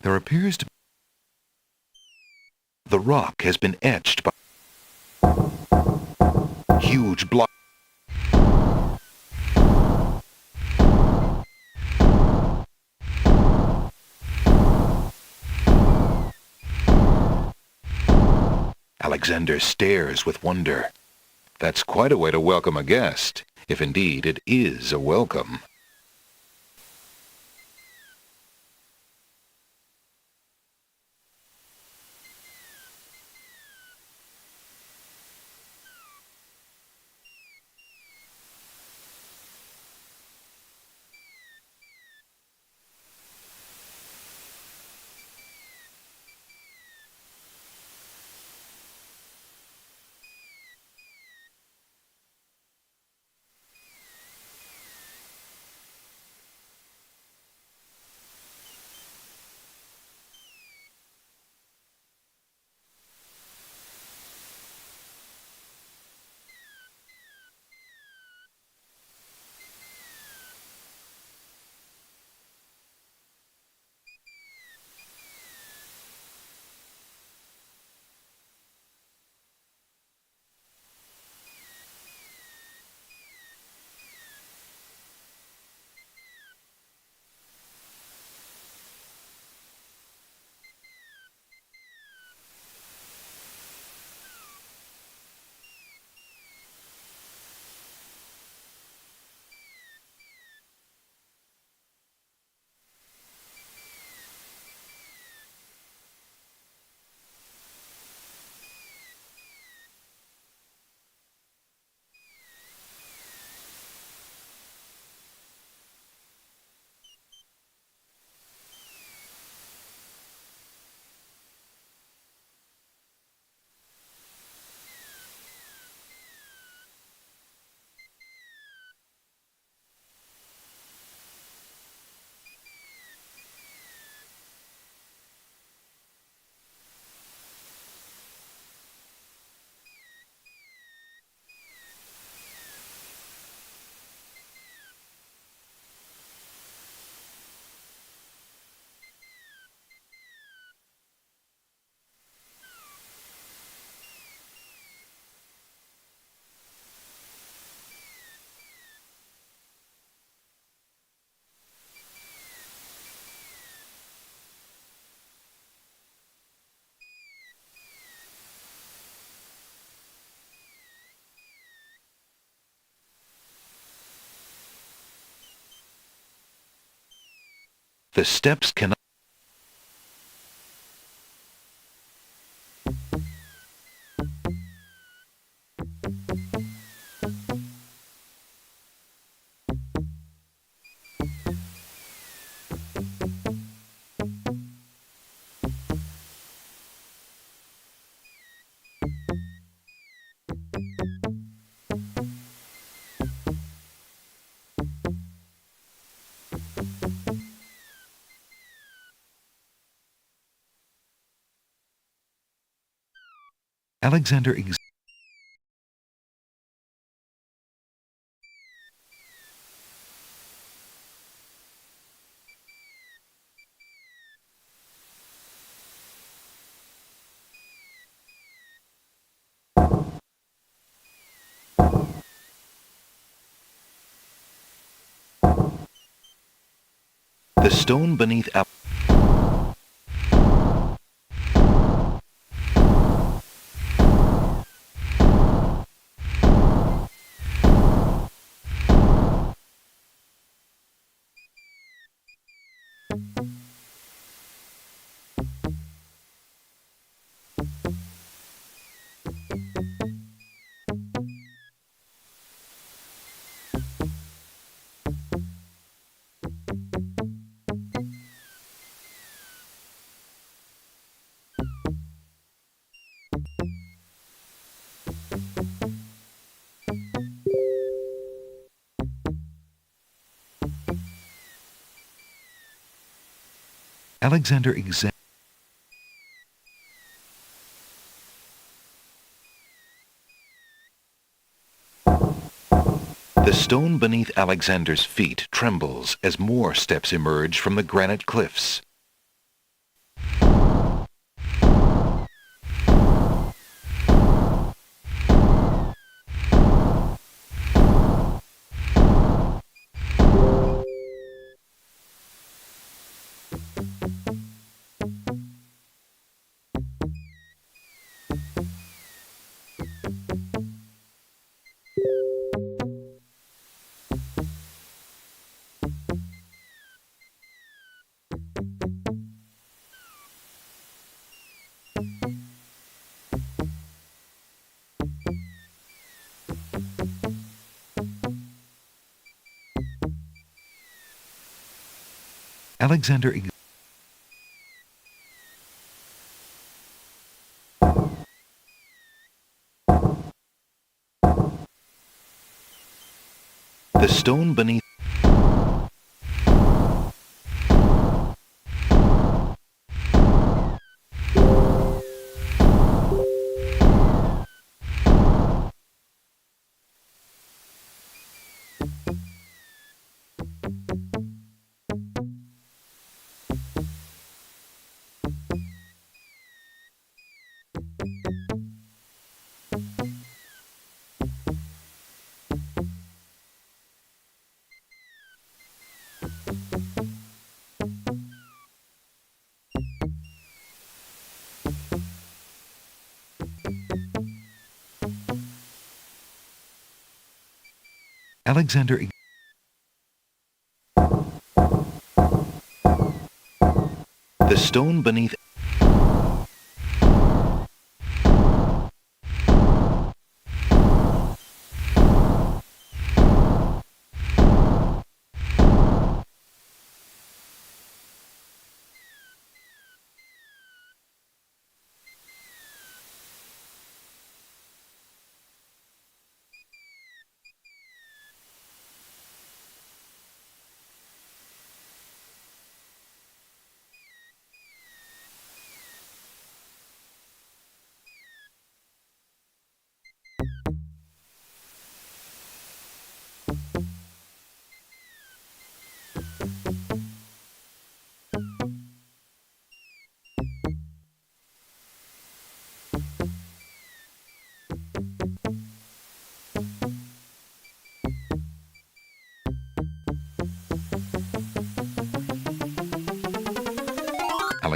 There appears to rock has been etched by huge blocks. Alexander stares with wonder. That's quite a way to welcome a guest, if indeed it is a welcome. The steps cannot. Alexander The stone beneath Alexander examined. The stone beneath Alexander's feet trembles as more steps emerge from the granite cliffs. Alexander The stone beneath Alexander The stone beneath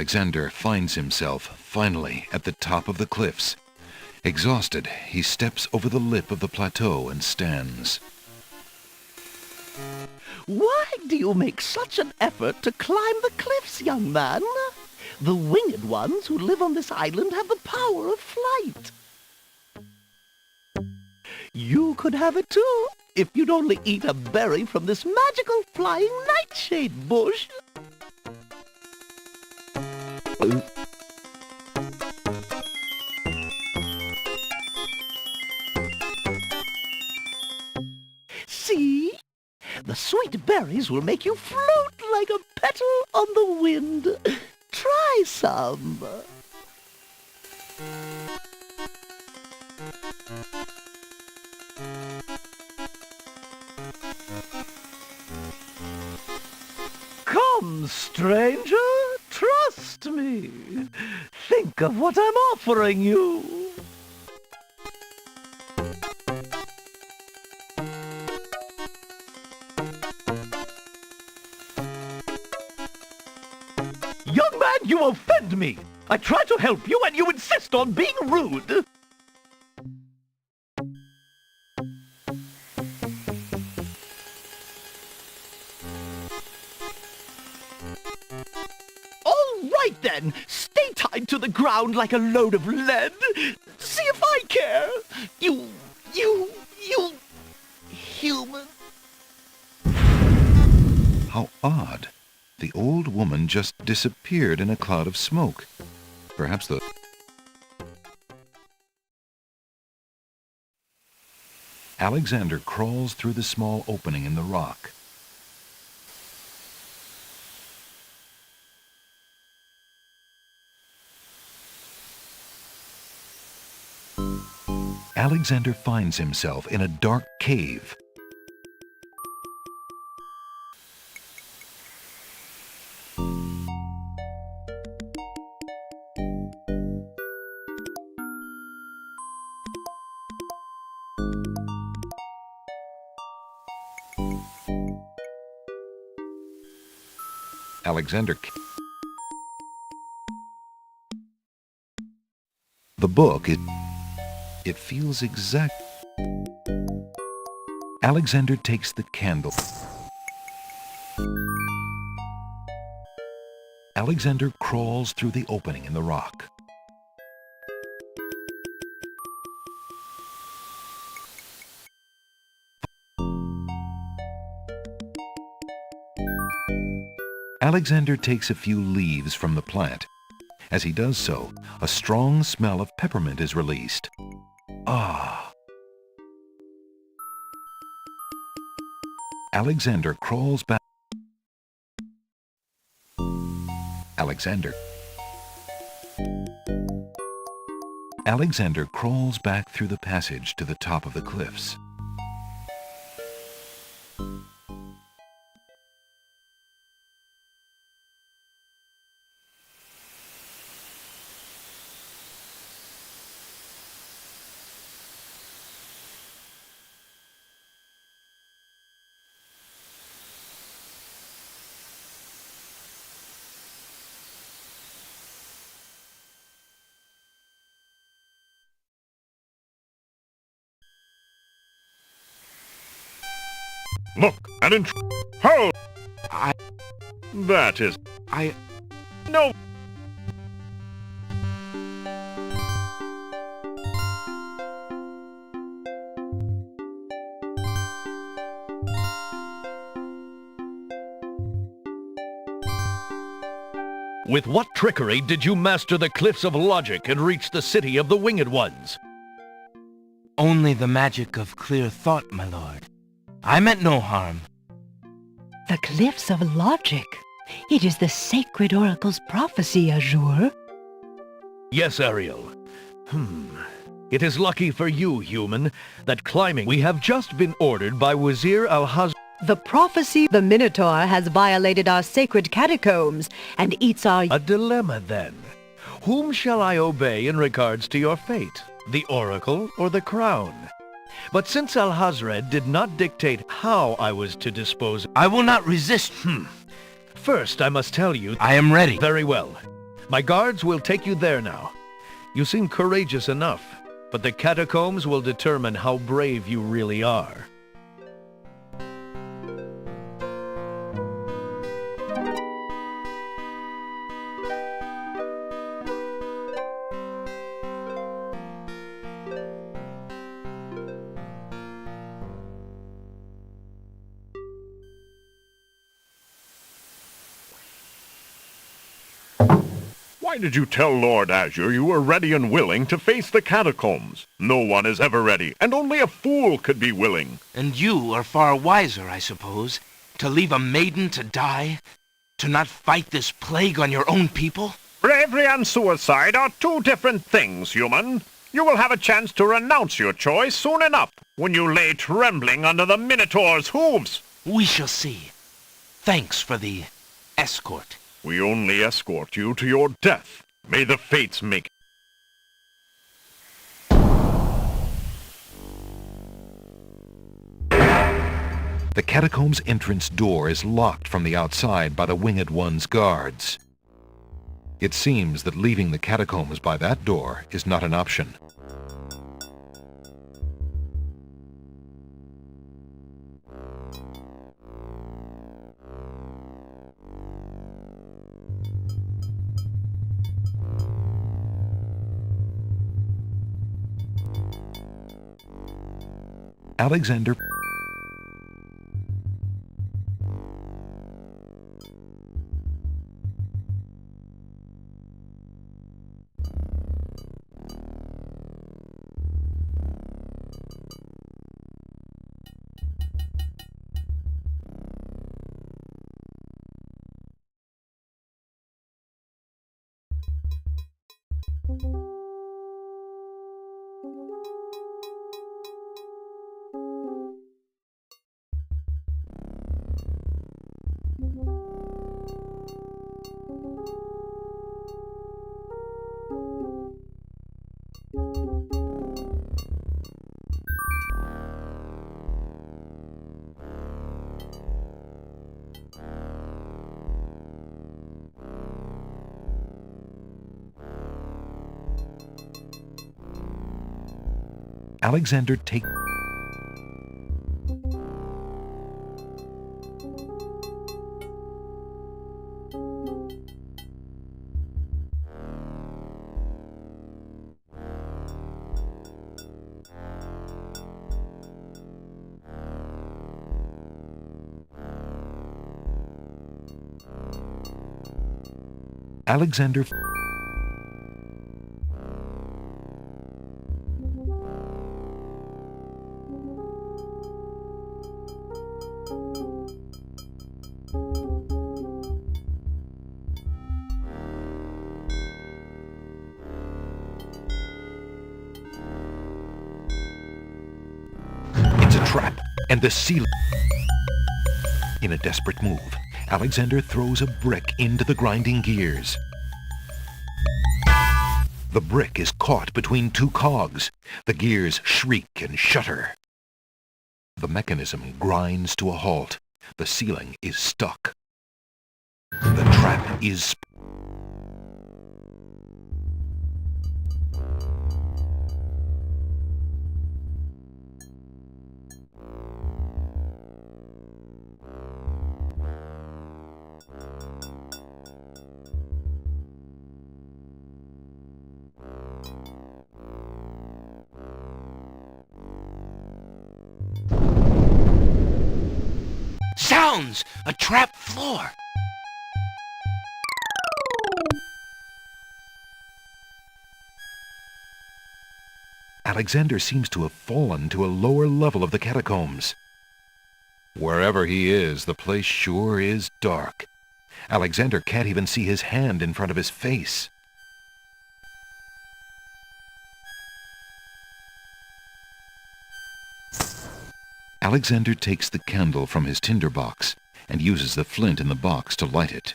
Alexander finds himself finally at the top of the cliffs. Exhausted, he steps over the lip of the plateau and stands. Why do you make such an effort to climb the cliffs, young man? The winged ones who live on this island have the power of flight. You could have it too, if you'd only eat a berry from this magical flying nightshade bush. See? The sweet berries will make you float like a petal on the wind. Try some. Come, stranger, trust me. Think of what I'm offering you. Young man, you offend me! I try to help you and you insist on being rude! All right then! Stay tied to the ground like a load of lead! See if I care! You human! How odd. The old woman just disappeared in a cloud of smoke. Perhaps the... Alexander crawls through the small opening in the rock. Alexander finds himself in a dark cave. Alexander. The book, it feels exact. Alexander takes the candle. Alexander crawls through the opening in the rock. Alexander takes a few leaves from the plant. As he does so, a strong smell of peppermint is released. Ah! Alexander crawls back. Alexander crawls back through the passage to the top of the cliffs. Look, hold! I... That is... I... No! With what trickery did you master the cliffs of logic and reach the city of the Winged Ones? Only the magic of clear thought, my lord. I meant no harm. The Cliffs of Logic. It is the sacred oracle's prophecy, Azure. Yes, Ariel. It is lucky for you, human, that climbing... We have just been ordered by Wazir Al-Haz... The prophecy, the Minotaur has violated our sacred catacombs and eats our... A dilemma, then. Whom shall I obey in regards to your fate? The oracle or the crown? But since Alhazred did not dictate how I was to dispose... I will not resist. First, I must tell you... I am ready. Very well. My guards will take you there now. You seem courageous enough, but the catacombs will determine how brave you really are. Why did you tell Lord Azure you were ready and willing to face the catacombs? No one is ever ready, and only a fool could be willing. And you are far wiser, I suppose, to leave a maiden to die? To not fight this plague on your own people? Bravery and suicide are two different things, human. You will have a chance to renounce your choice soon enough, when you lay trembling under the Minotaur's hooves. We shall see. Thanks for the escort. We only escort you to your death. May the fates make... The catacomb's entrance door is locked from the outside by the Winged One's guards. It seems that leaving the catacombs by that door is not an option. Alexander take... Alexander It's a trap, and the ceiling. In a desperate move, Alexander throws a brick into the grinding gears. The brick is caught between two cogs. The gears shriek and shudder. The mechanism grinds to a halt. The ceiling is stuck. The trap is... Sounds! A trap floor! Alexander seems to have fallen to a lower level of the catacombs. Wherever he is, the place sure is dark. Alexander can't even see his hand in front of his face. Alexander takes the candle from his tinderbox and uses the flint in the box to light it.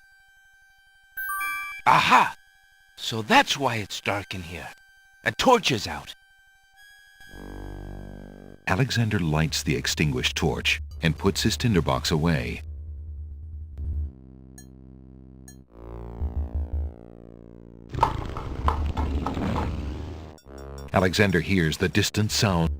Aha! So that's why it's dark in here. A torch is out. Alexander lights the extinguished torch and puts his tinderbox away. Alexander hears the distant sound.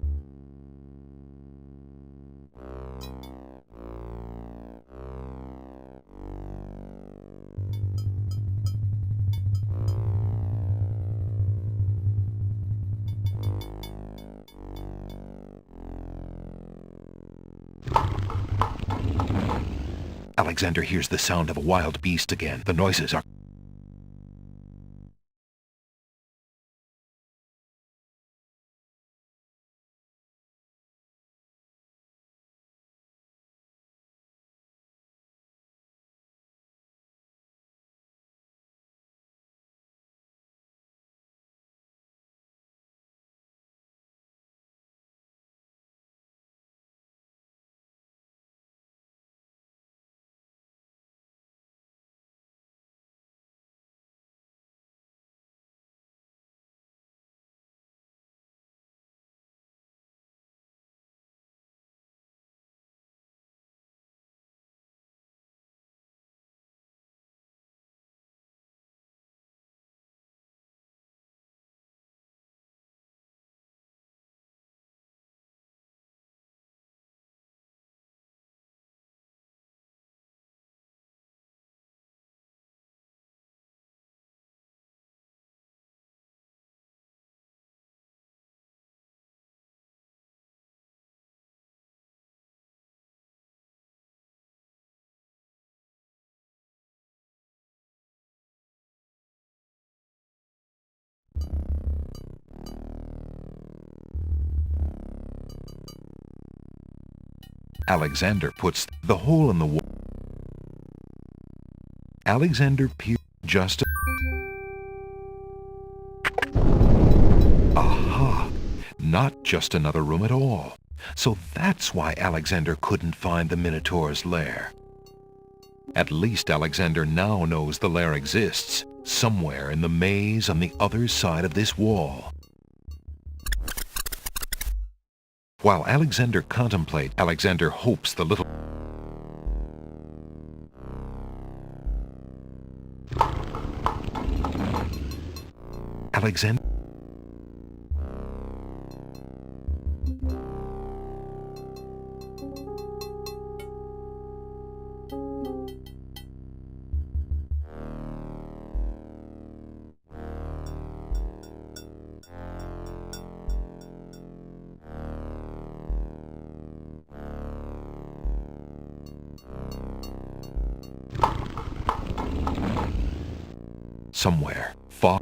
Alexander hears the sound of a wild beast again. The noises are... Alexander puts the hole in the wall. Alexander peers just... Aha! Not just another room at all. So that's why Alexander couldn't find the Minotaur's lair. At least Alexander now knows the lair exists, somewhere in the maze on the other side of this wall. While Alexander contemplates, Alexander hopes the little... Alexander... somewhere, far.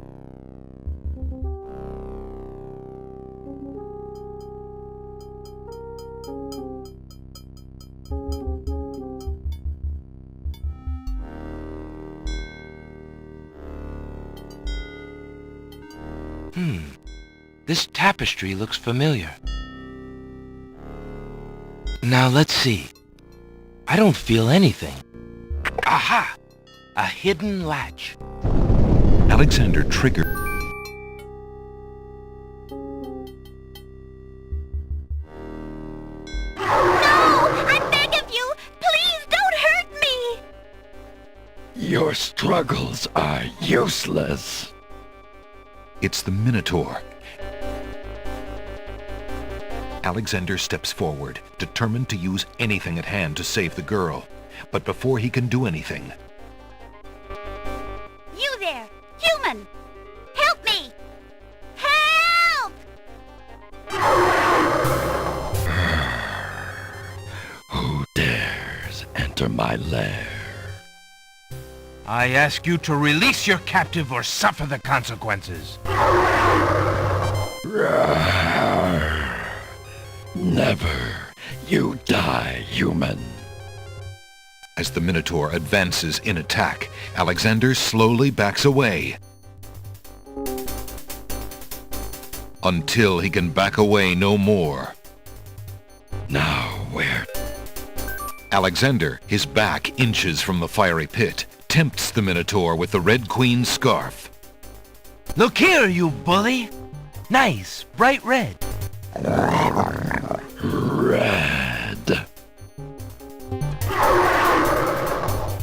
This tapestry looks familiar. Now let's see. I don't feel anything. Aha! A hidden latch. Alexander triggered. I beg of you, please don't hurt me! Your struggles are useless. It's the Minotaur. Alexander steps forward, determined to use anything at hand to save the girl. But before he can do anything... You there, human! Help me! Help! Who dares enter my lair? I ask you to release your captive or suffer the consequences. Never. You die, human. As the Minotaur advances in attack, Alexander slowly backs away. Until he can back away no more. Now where? Alexander, his back inches from the fiery pit, tempts the Minotaur with the Red Queen's scarf. Look here, you bully! Nice, bright red. Red.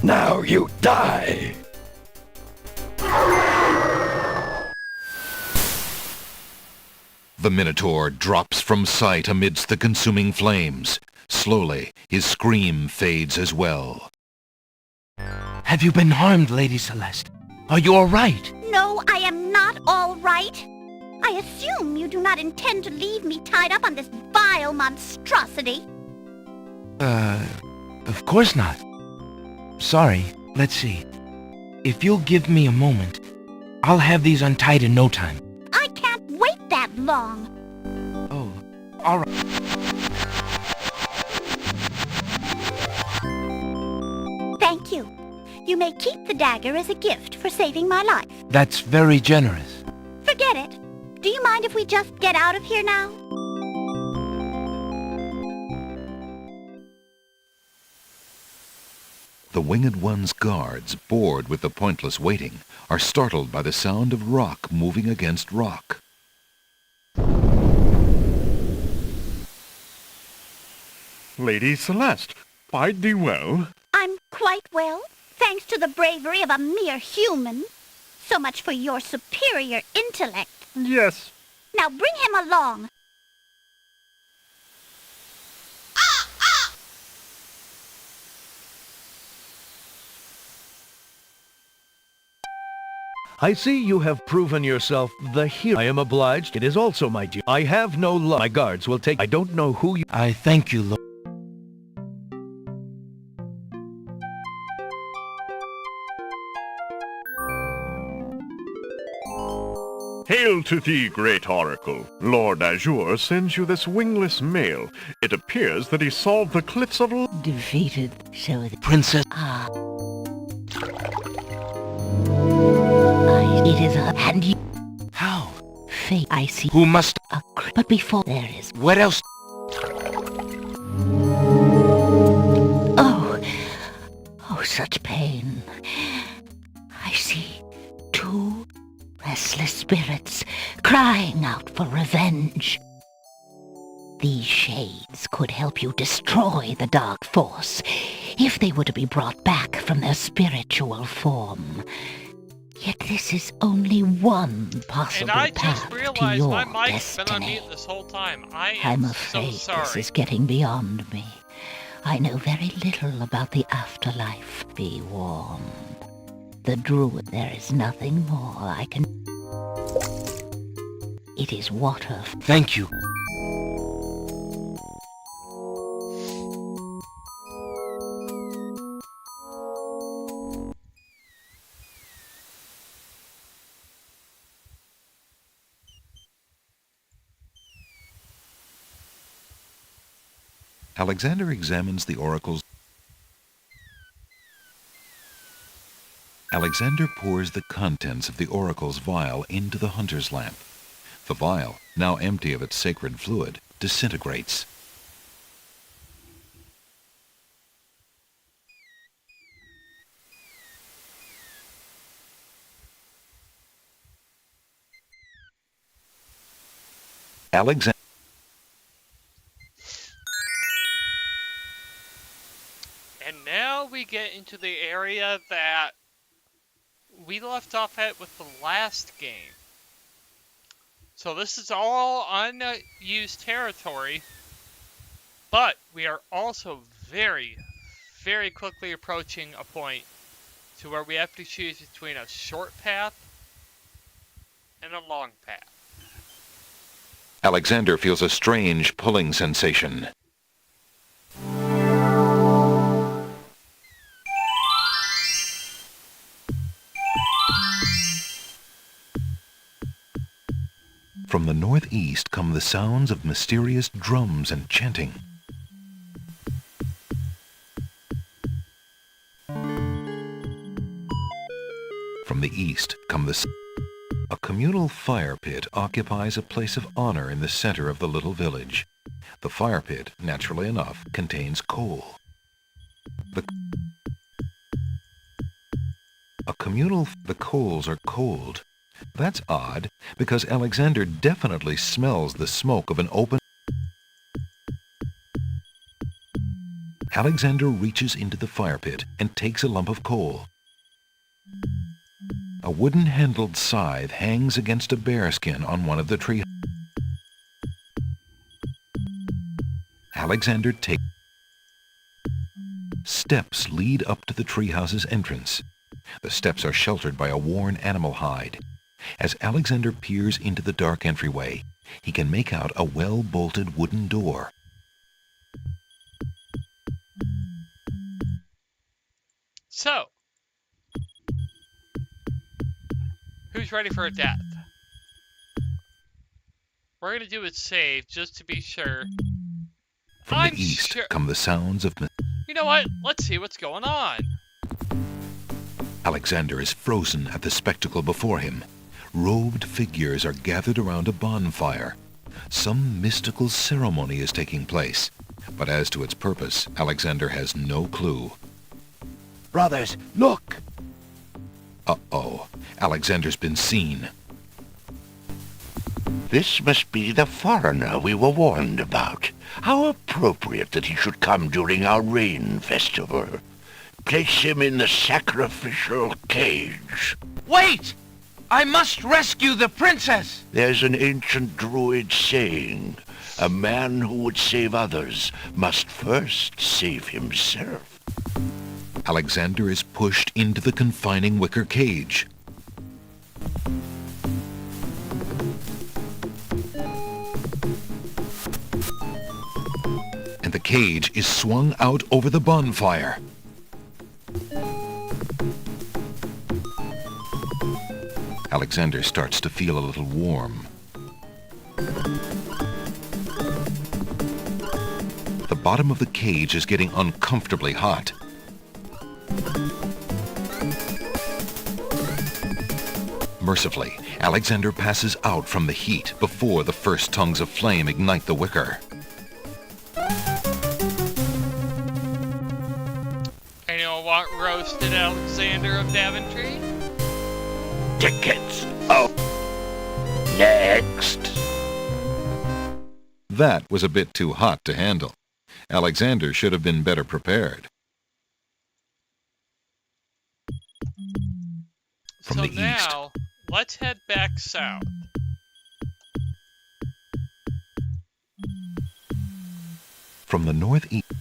Now you die! The Minotaur drops from sight amidst the consuming flames. Slowly, his scream fades as well. Have you been harmed, Lady Celeste? Are you all right? No, I am not all right. I assume you do not intend to leave me tied up on this vile monstrosity. Of course not. Sorry, let's see. If you'll give me a moment, I'll have these untied in no time. I can't wait that long. Oh, all right. Thank you. You may keep the dagger as a gift for saving my life. That's very generous. Forget it. Do you mind if we just get out of here now? The Winged One's guards, bored with the pointless waiting, are startled by the sound of rock moving against rock. Lady Celeste, fight thee well. I'm quite well, thanks to the bravery of a mere human. So much for your superior intellect. Yes. Now bring him along. I see you have proven yourself the hero. I am obliged. It is also my duty. I have no love. My guards will take... I don't know who you... I thank you, Lord. Hail to thee, great oracle. Lord Azure sends you this wingless mail. It appears that he solved the cliffs of... Defeated, so the... Princess... It is a... And you... How? Fate, I see... Who must... But before there is... What else? Oh, such pain. I see two restless spirits crying out for revenge. These shades could help you destroy the dark force if they were to be brought back from their spiritual form. Yet this is only one possible And I path just to realized your my mic's been on destiny. mute this whole time. I I'm am afraid so sorry. this is getting beyond me. I know very little about the afterlife. Be warned. The druid, there is nothing more I can... It is water. Thank you. Alexander examines the oracle's... Alexander pours the contents of the oracle's vial into the hunter's lamp. The vial, now empty of its sacred fluid, disintegrates. Alexander... And now we get into the area that we left off at with the last game. So this is all unused territory, but we are also very, very quickly approaching a point to where we have to choose between a short path and a long path. Alexander feels a strange pulling sensation. From the northeast come the sounds of mysterious drums and chanting. From the east come the... A communal fire pit occupies a place of honor in the center of the little village. The fire pit, naturally enough, contains coal. The coals are cold. That's odd, because Alexander definitely smells the smoke of an open... Alexander reaches into the fire pit and takes a lump of coal. A wooden-handled scythe hangs against a bearskin on one of the tree. Alexander takes... Steps lead up to the treehouse's entrance. The steps are sheltered by a worn animal hide. As Alexander peers into the dark entryway, he can make out a well-bolted wooden door. So, who's ready for a death? We're gonna do a save just to be sure. From the east come the sounds of... You know what? Let's see what's going on. Alexander is frozen at the spectacle before him. Robed figures are gathered around a bonfire. Some mystical ceremony is taking place, but as to its purpose, Alexander has no clue. Brothers, look! Uh-oh. Alexander's been seen. This must be the foreigner we were warned about. How appropriate that he should come during our rain festival. Place him in the sacrificial cage. Wait! I must rescue the princess! There's an ancient druid saying, a man who would save others must first save himself. Alexander is pushed into the confining wicker cage. And the cage is swung out over the bonfire. Alexander starts to feel a little warm. The bottom of the cage is getting uncomfortably hot. Mercifully, Alexander passes out from the heat before the first tongues of flame ignite the wicker. Anyone want roasted Alexander of Daventry? Tickets. Oh. Next. That was a bit too hot to handle. Alexander should have been better prepared. From the east. Now, let's head back south. From the northeast.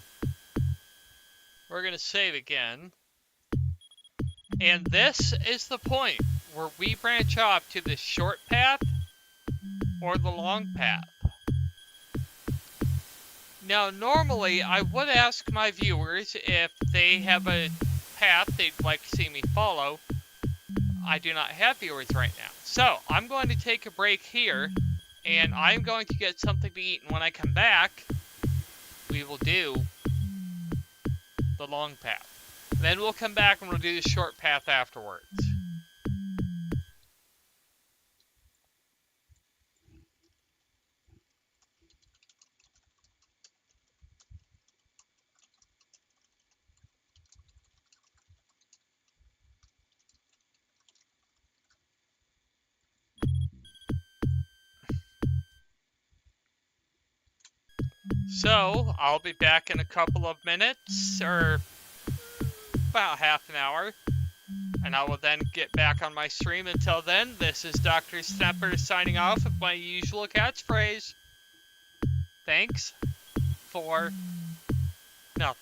We're gonna save again. And this is the point where we branch off to the short path or the long path. Now, normally, I would ask my viewers if they have a path they'd like to see me follow. I do not have viewers right now. So, I'm going to take a break here, and I'm going to get something to eat, and when I come back, we we will do the long path. Then we'll come back and we'll do the short path afterwards. So, I'll be back in a couple of minutes, or about half an hour, and I will then get back on my stream. Until then, this is Dr. Snapper signing off with my usual catchphrase. Thanks for nothing.